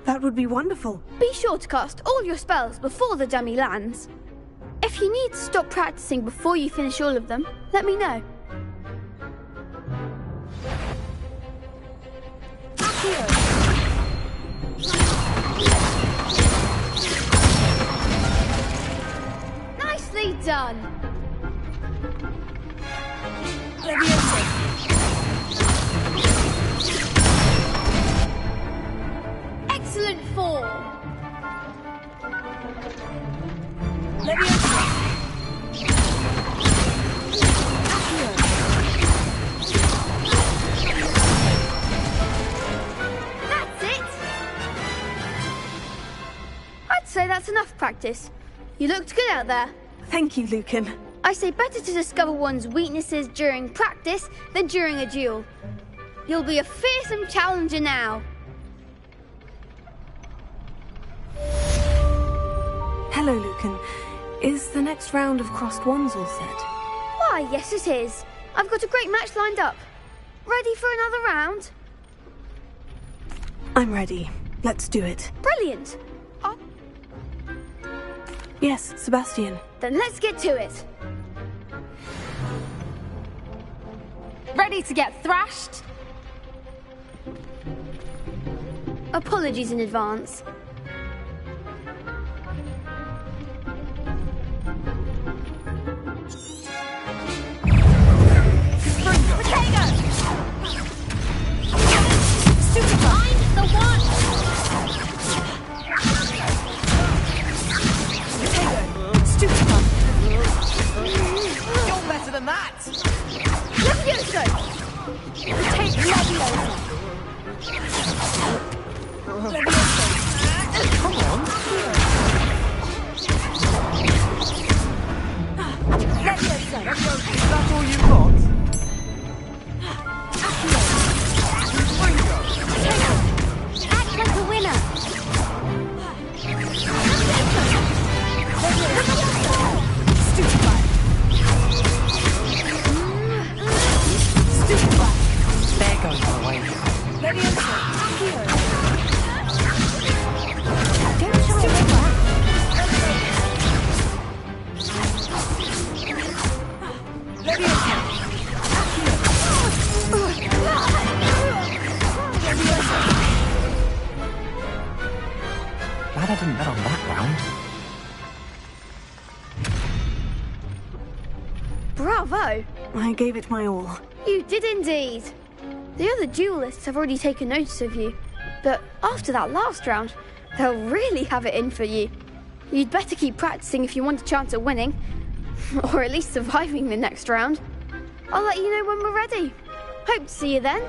That would be wonderful. Be sure to cast all your spells before the dummy lands. If you need to stop practicing before you finish all of them, let me know. Nicely done. Excellent form. That's it. I'd say that's enough practice. You looked good out there. Thank you, Lucan. I say better to discover one's weaknesses during practice than during a duel. You'll be a fearsome challenger now. Hello, Lucan. Is the next round of Crossed Ones all set? Why, yes it is. I've got a great match lined up. Ready for another round? I'm ready. Let's do it. Brilliant. Yes, Sebastian. Then let's get to it. Ready to get thrashed? Apologies in advance. Find the one! Stupid. that all you got? Act like a winner. There goes my way. Glad I didn't bet on that round. Bravo! I gave it my all. You did indeed. The other duelists have already taken notice of you, but after that last round, they'll really have it in for you. You'd better keep practicing if you want a chance at winning, or at least surviving the next round. I'll let you know when we're ready. Hope to see you then.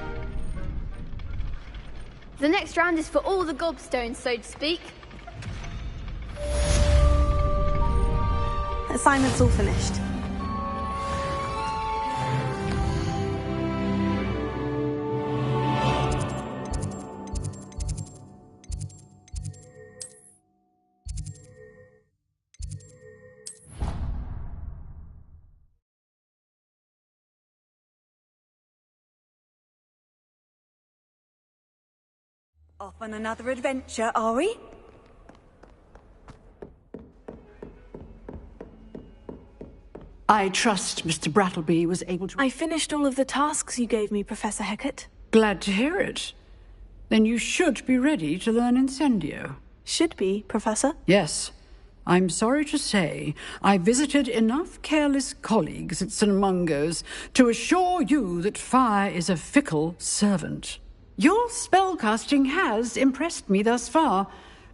The next round is for all the gobstones, so to speak. Assignment's all finished. Off on another adventure, are we? I trust Mr. Brattleby was able to... I finished all of the tasks you gave me, Professor Hecat. Glad to hear it. Then you should be ready to learn Incendio. Should be, Professor? Yes. I'm sorry to say, I visited enough careless colleagues at St. Mungo's to assure you that fire is a fickle servant. Your spellcasting has impressed me thus far,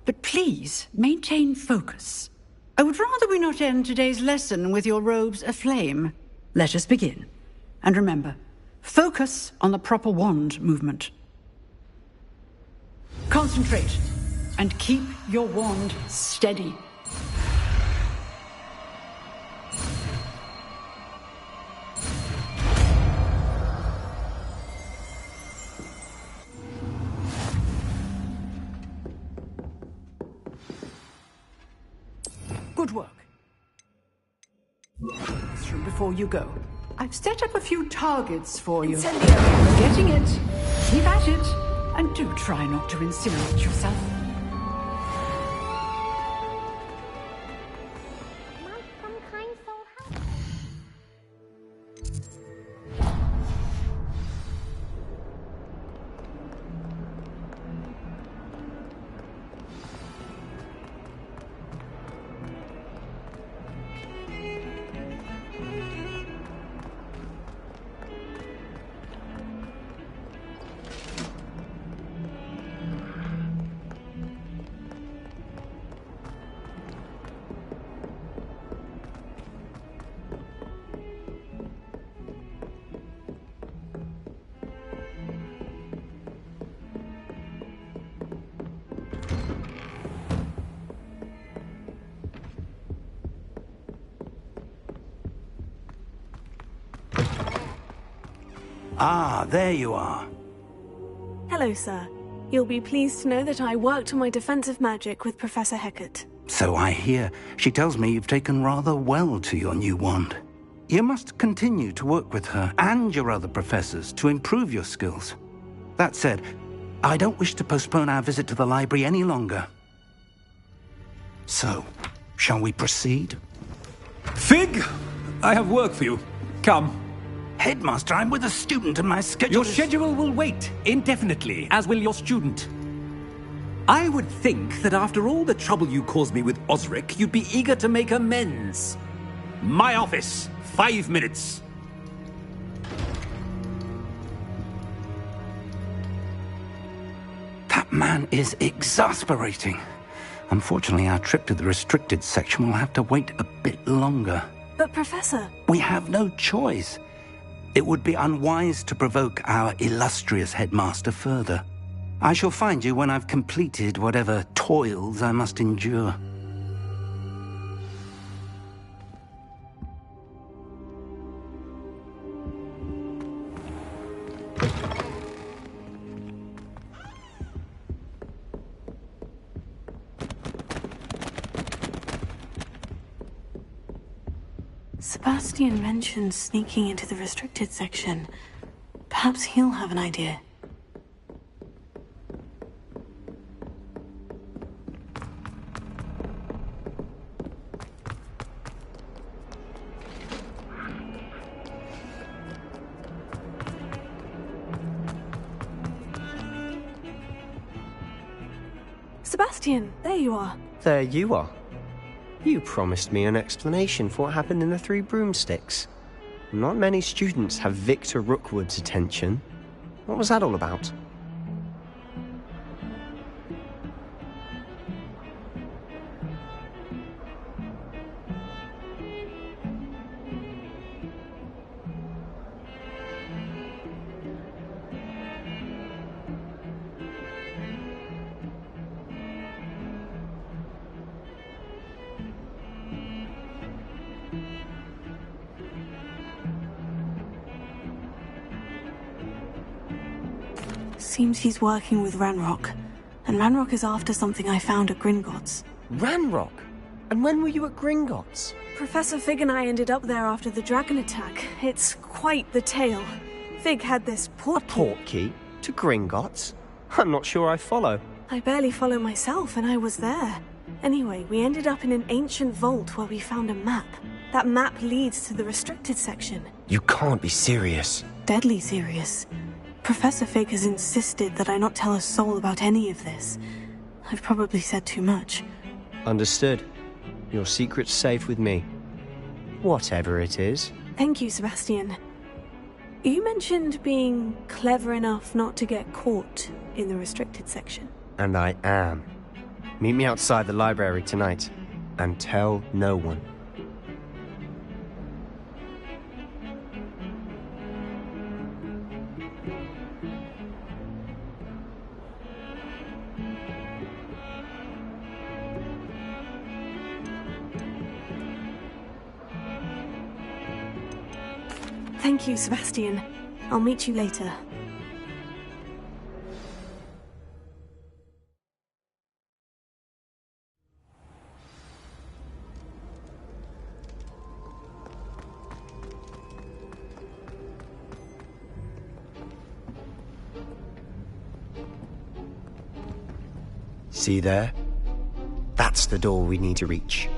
but please maintain focus. I would rather we not end today's lesson with your robes aflame. Let us begin. And remember, focus on the proper wand movement. Concentrate, and keep your wand steady. Good work. This room before you go. I've set up a few targets for you. Incendio. Getting it. Keep at it. And do try not to incinerate yourself. Might some kind soul help? Ah, there you are. Hello, sir. You'll be pleased to know that I worked on my defensive magic with Professor Hecat. So I hear. She tells me you've taken rather well to your new wand. You must continue to work with her and your other professors to improve your skills. That said, I don't wish to postpone our visit to the library any longer. So, shall we proceed? Fig! I have work for you. Come. Headmaster, I'm with a student and my schedule Your schedule will wait indefinitely, as will your student. I would think that after all the trouble you caused me with Osric, you'd be eager to make amends. My office. 5 minutes. That man is exasperating. Unfortunately, our trip to the restricted section will have to wait a bit longer. But, Professor... We have no choice. It would be unwise to provoke our illustrious headmaster further. I shall find you when I've completed whatever toils I must endure. Sebastian mentioned sneaking into the restricted section. Perhaps he'll have an idea. Sebastian, there you are. There you are. You promised me an explanation for what happened in the Three Broomsticks. Not many students have Victor Rookwood's attention. What was that all about? Seems he's working with Ranrock. And Ranrock is after something I found at Gringotts. Ranrock? And when were you at Gringotts? Professor Fig and I ended up there after the dragon attack. It's quite the tale. Fig had this portkey to Gringotts? I'm not sure I follow. I barely follow myself, and I was there. Anyway, we ended up in an ancient vault where we found a map. That map leads to the restricted section. You can't be serious. Deadly serious. Professor Fig has insisted that I not tell a soul about any of this. I've probably said too much. Understood. Your secret's safe with me. Whatever it is. Thank you, Sebastian. You mentioned being clever enough not to get caught in the restricted section. And I am. Meet me outside the library tonight. And tell no one. Thank you, Sebastian. I'll meet you later. See there? That's the door we need to reach.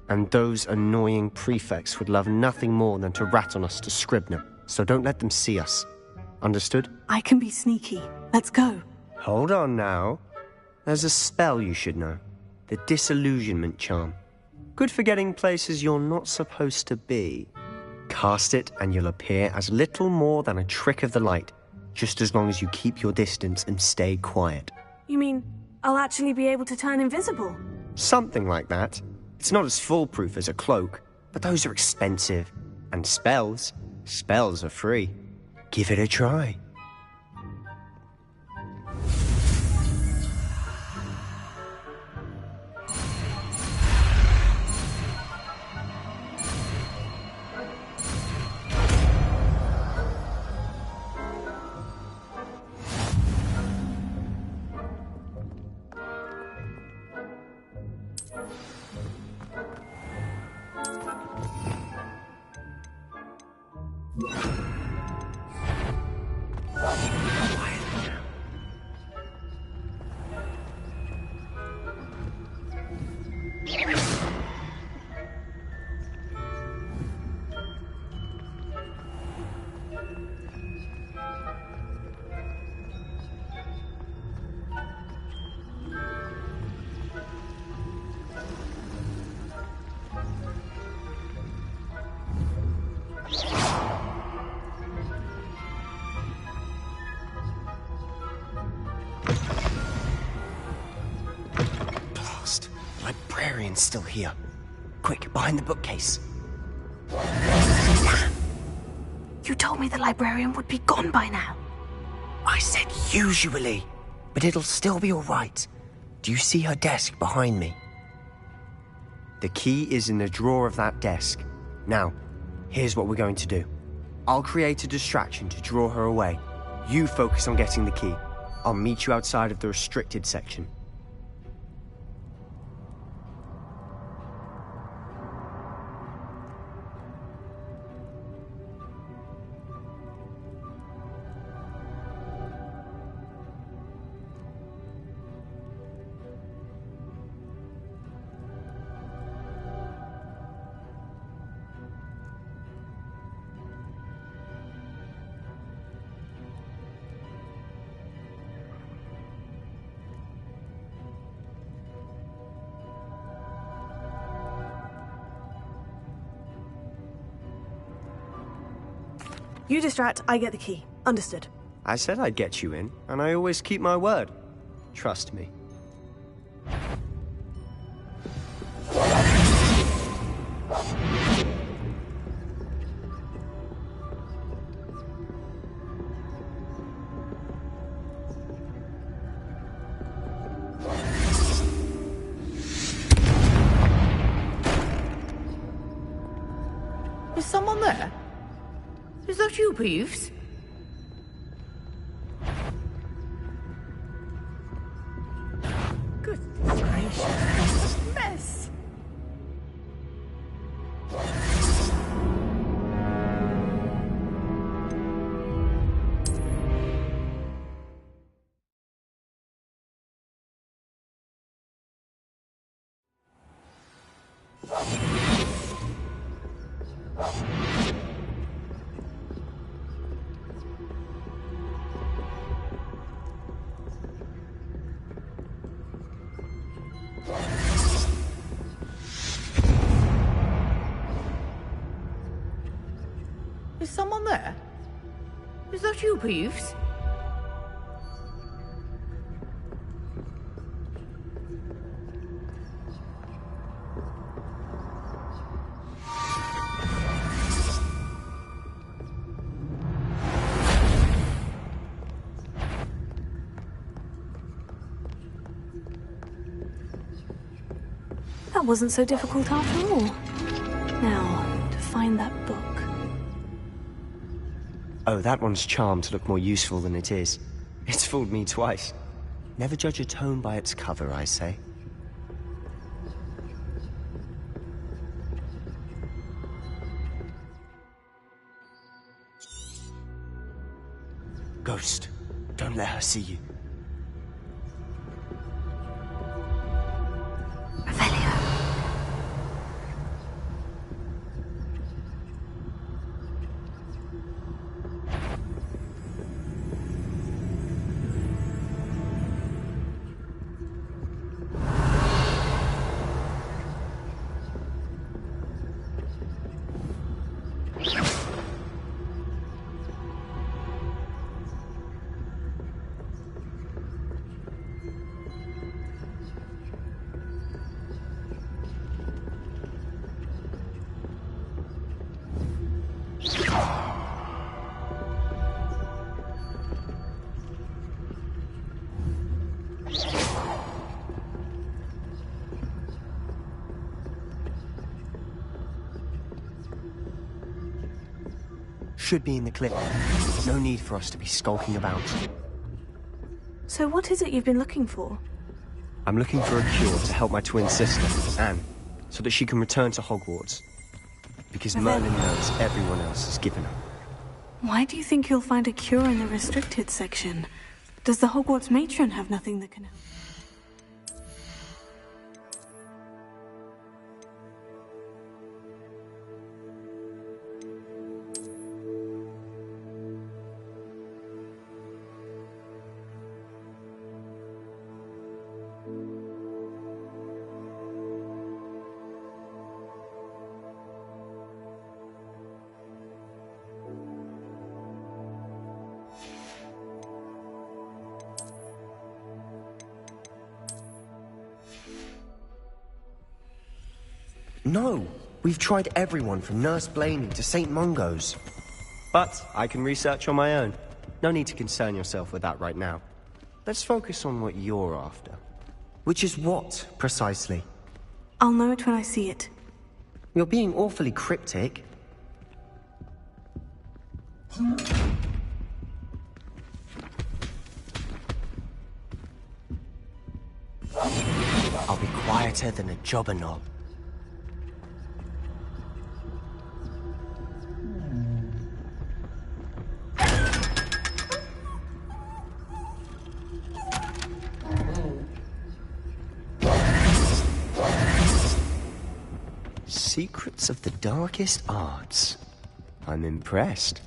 And those annoying prefects would love nothing more than to rat on us to Scribner, so don't let them see us. Understood? I can be sneaky. Let's go. Hold on now. There's a spell you should know. The Disillusionment Charm. Good for getting places you're not supposed to be. Cast it and you'll appear as little more than a trick of the light, just as long as you keep your distance and stay quiet. You mean I'll actually be able to turn invisible? Something like that. It's not as foolproof as a cloak, but those are expensive. And spells are free. Give it a try. Still here. Quick, behind the bookcase. You told me the librarian would be gone by now. I said usually, but it'll still be all right. Do you see her desk behind me? The key is in the drawer of that desk. Now, here's what we're going to do. I'll create a distraction to draw her away. You focus on getting the key. I'll meet you outside of the restricted section. You distract, I get the key. Understood. I said I'd get you in, and I always keep my word. Trust me. Is someone there? Is that you, Peeves? Goodness gracious, what a mess! Is someone there? Is that you, Peeves? That wasn't so difficult after all. Now, to find that book. Oh, that one's charmed to look more useful than it is. It's fooled me twice. Never judge a tome by its cover, I say. Ghost, don't let her see you. Should be in the clip. No need for us to be skulking about. So what is it you've been looking for? I'm looking for a cure to help my twin sister, Anne, so that she can return to Hogwarts. Because Merlin knows everyone else has given up. Why do you think you'll find a cure in the restricted section? Does the Hogwarts matron have nothing that can help? No! We've tried everyone from Nurse Blaney to St. Mungo's. But I can research on my own. No need to concern yourself with that right now. Let's focus on what you're after. Which is what, precisely? I'll know it when I see it. You're being awfully cryptic. I'll be quieter than a jobberknob. Secrets of the darkest arts. I'm impressed.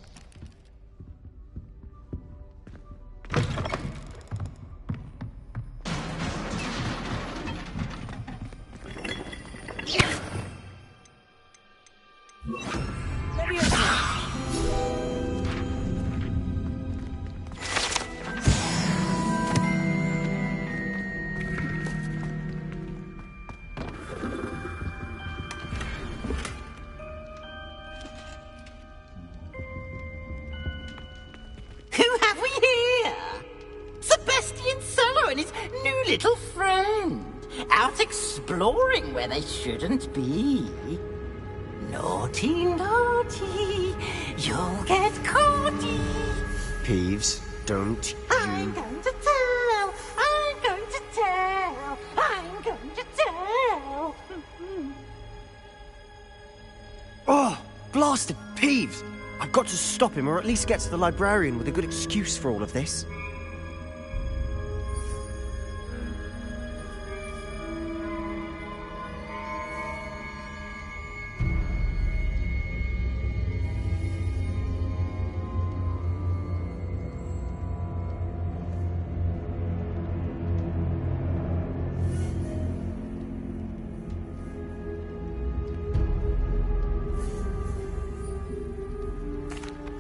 little friend, out exploring where they shouldn't be. Naughty, naughty, you'll get caughty. Peeves, don't you... I'm going to tell, I'm going to tell, I'm going to tell. Oh, blasted Peeves! I've got to stop him, or at least get to the librarian with a good excuse for all of this.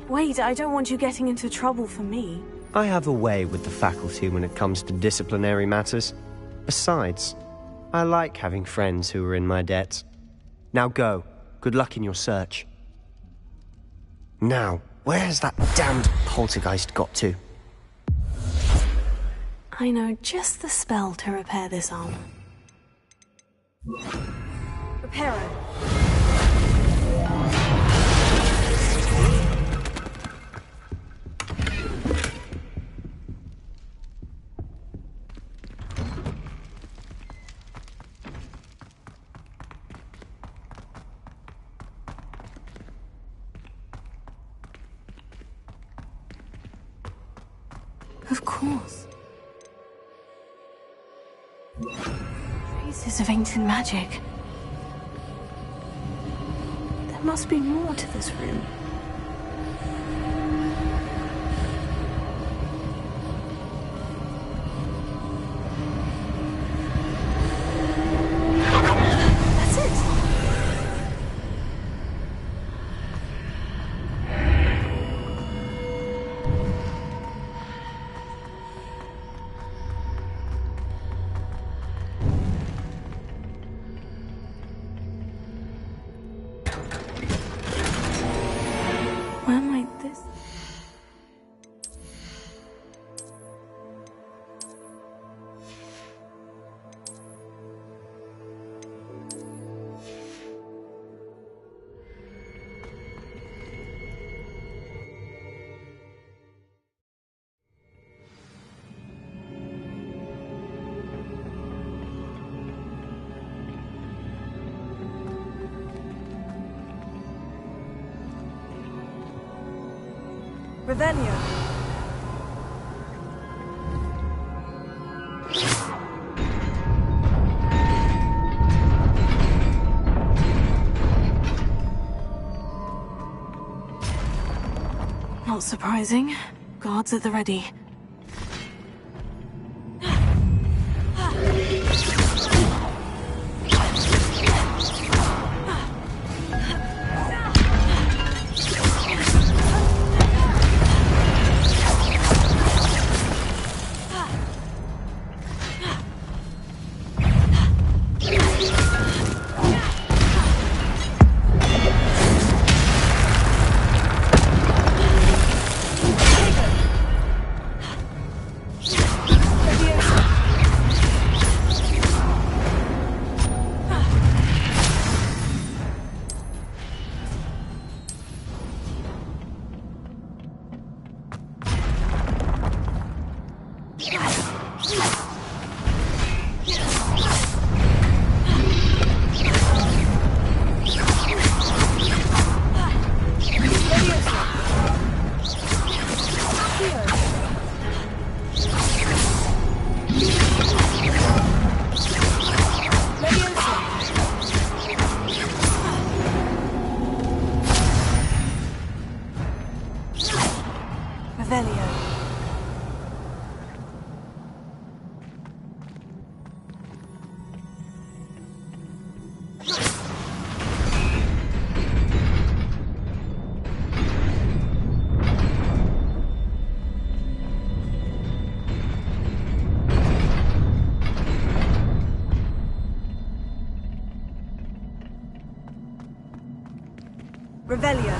Wait, I don't want you getting into trouble for me. I have a way with the faculty when it comes to disciplinary matters. Besides, I like having friends who are in my debt. Now go. Good luck in your search. Now, where's that damned poltergeist got to? I know just the spell to repair this arm. Repair it. Of course. Traces of ancient magic. There must be more to this room. That's it. Where might this... Revelio. Not surprising. Guards at the ready. Revelio.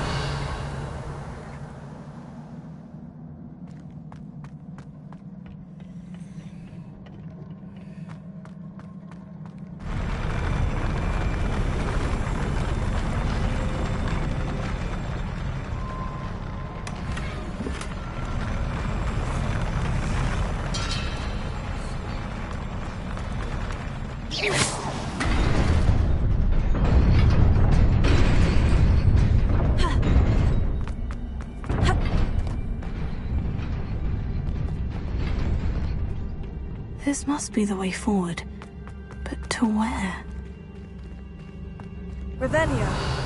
This must be the way forward. But to where? Revelio.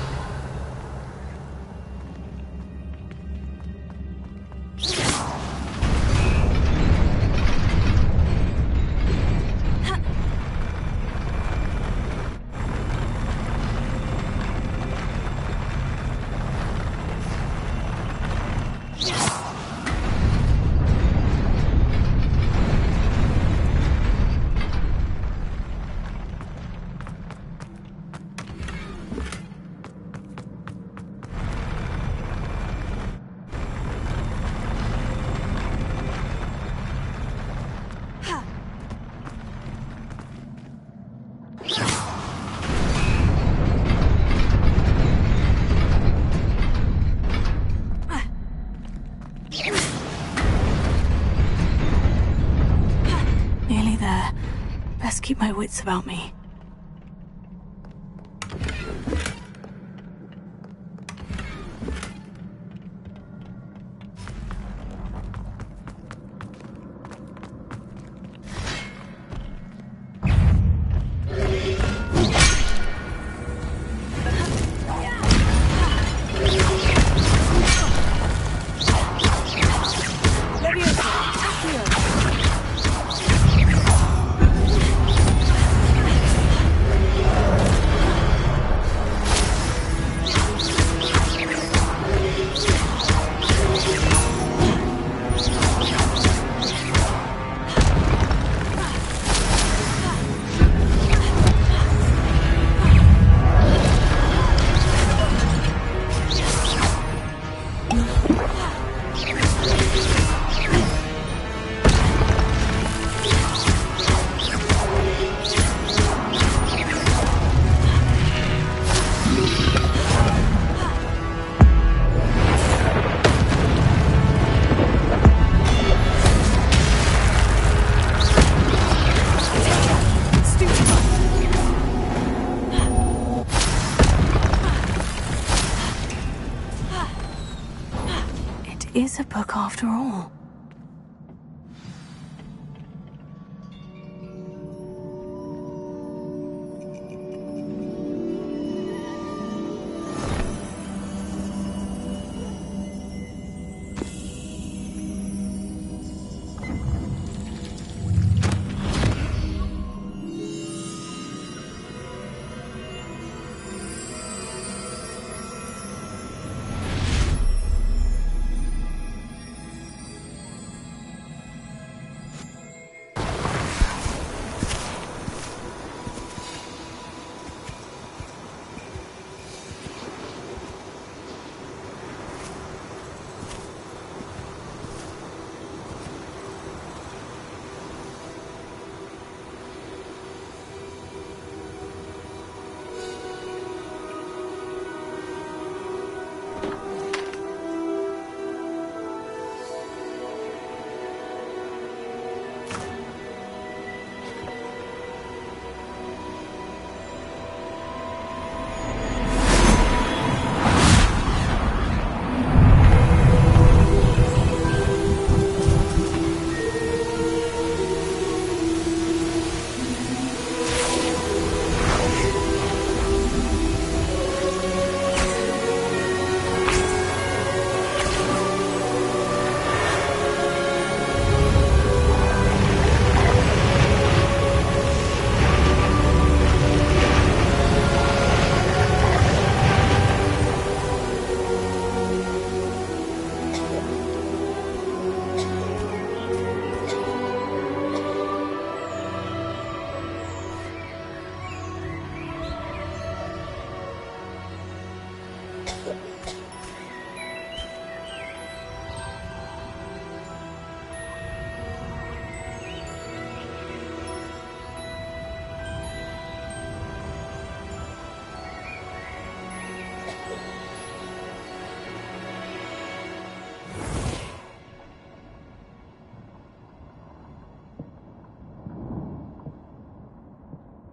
Nearly there. Best keep my wits about me. Is a book after all.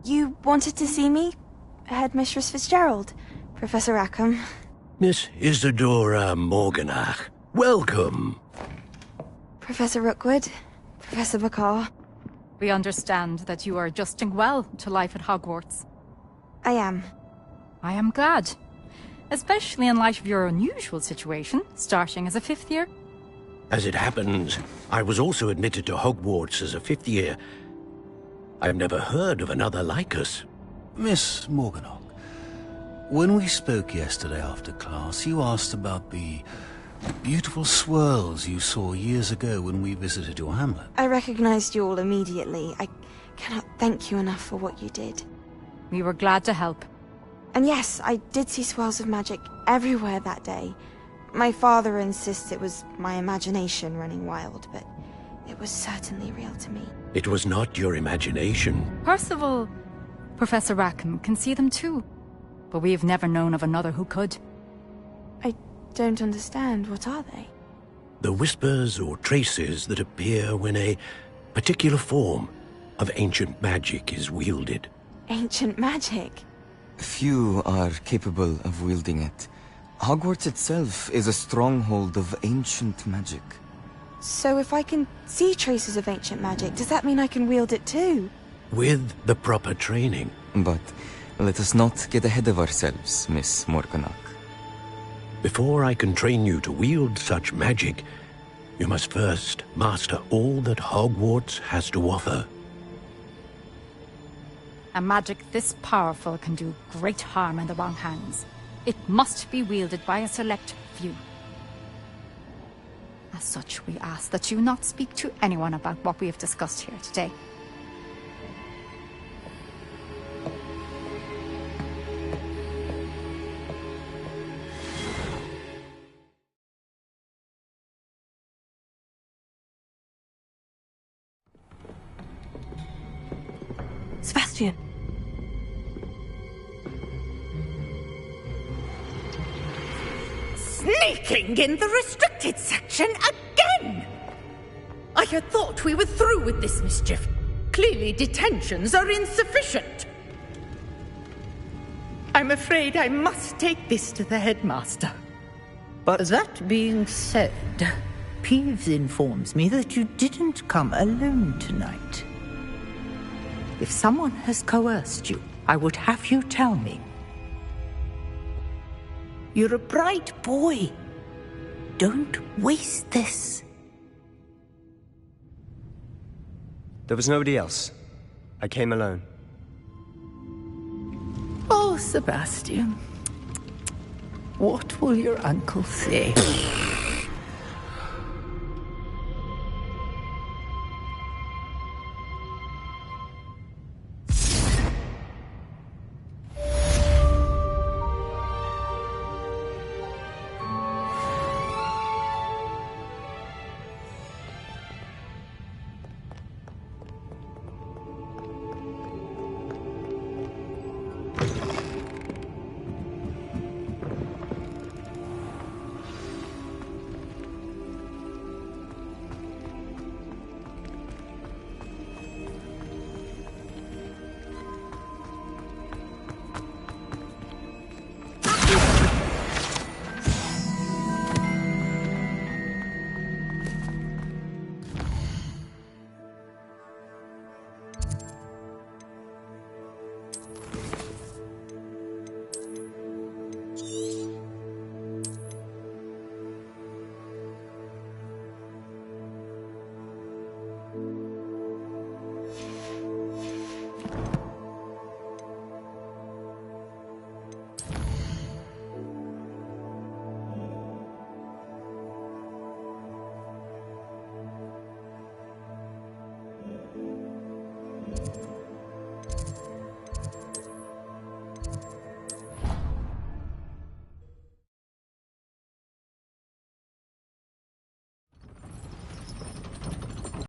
You wanted to see me? Headmistress Fitzgerald, Professor Rackham. Miss Isadora Morganach, welcome. Professor Rookwood, Professor Bakar. We understand that you are adjusting well to life at Hogwarts. I am. I am glad. Especially in light of your unusual situation, starting as a 5th year. As it happens, I was also admitted to Hogwarts as a 5th year. I've never heard of another like us. Miss Morganach, when we spoke yesterday after class, you asked about the beautiful swirls you saw years ago when we visited your hamlet. I recognized you all immediately. I cannot thank you enough for what you did. We were glad to help. And yes, I did see swirls of magic everywhere that day. My father insists it was my imagination running wild, but it was certainly real to me. It was not your imagination. Percival, Professor Rackham can see them too. But we have never known of another who could. I don't understand. What are they? The whispers or traces that appear when a particular form of ancient magic is wielded. Ancient magic? Few are capable of wielding it. Hogwarts itself is a stronghold of ancient magic. So if I can see traces of ancient magic, does that mean I can wield it too? With the proper training. But let us not get ahead of ourselves, Miss Morganach. Before I can train you to wield such magic, you must first master all that Hogwarts has to offer. A magic this powerful can do great harm in the wrong hands. It must be wielded by a select few. As such, we ask that you not speak to anyone about what we have discussed here today. Sebastian. Sneaking in the restricted section again! I had thought we were through with this mischief. Clearly detentions are insufficient. I'm afraid I must take this to the headmaster. But that being said, Peeves informs me that you didn't come alone tonight. If someone has coerced you, I would have you tell me. You're a bright boy. Don't waste this. There was nobody else. I came alone. Oh, Sebastian. What will your uncle say?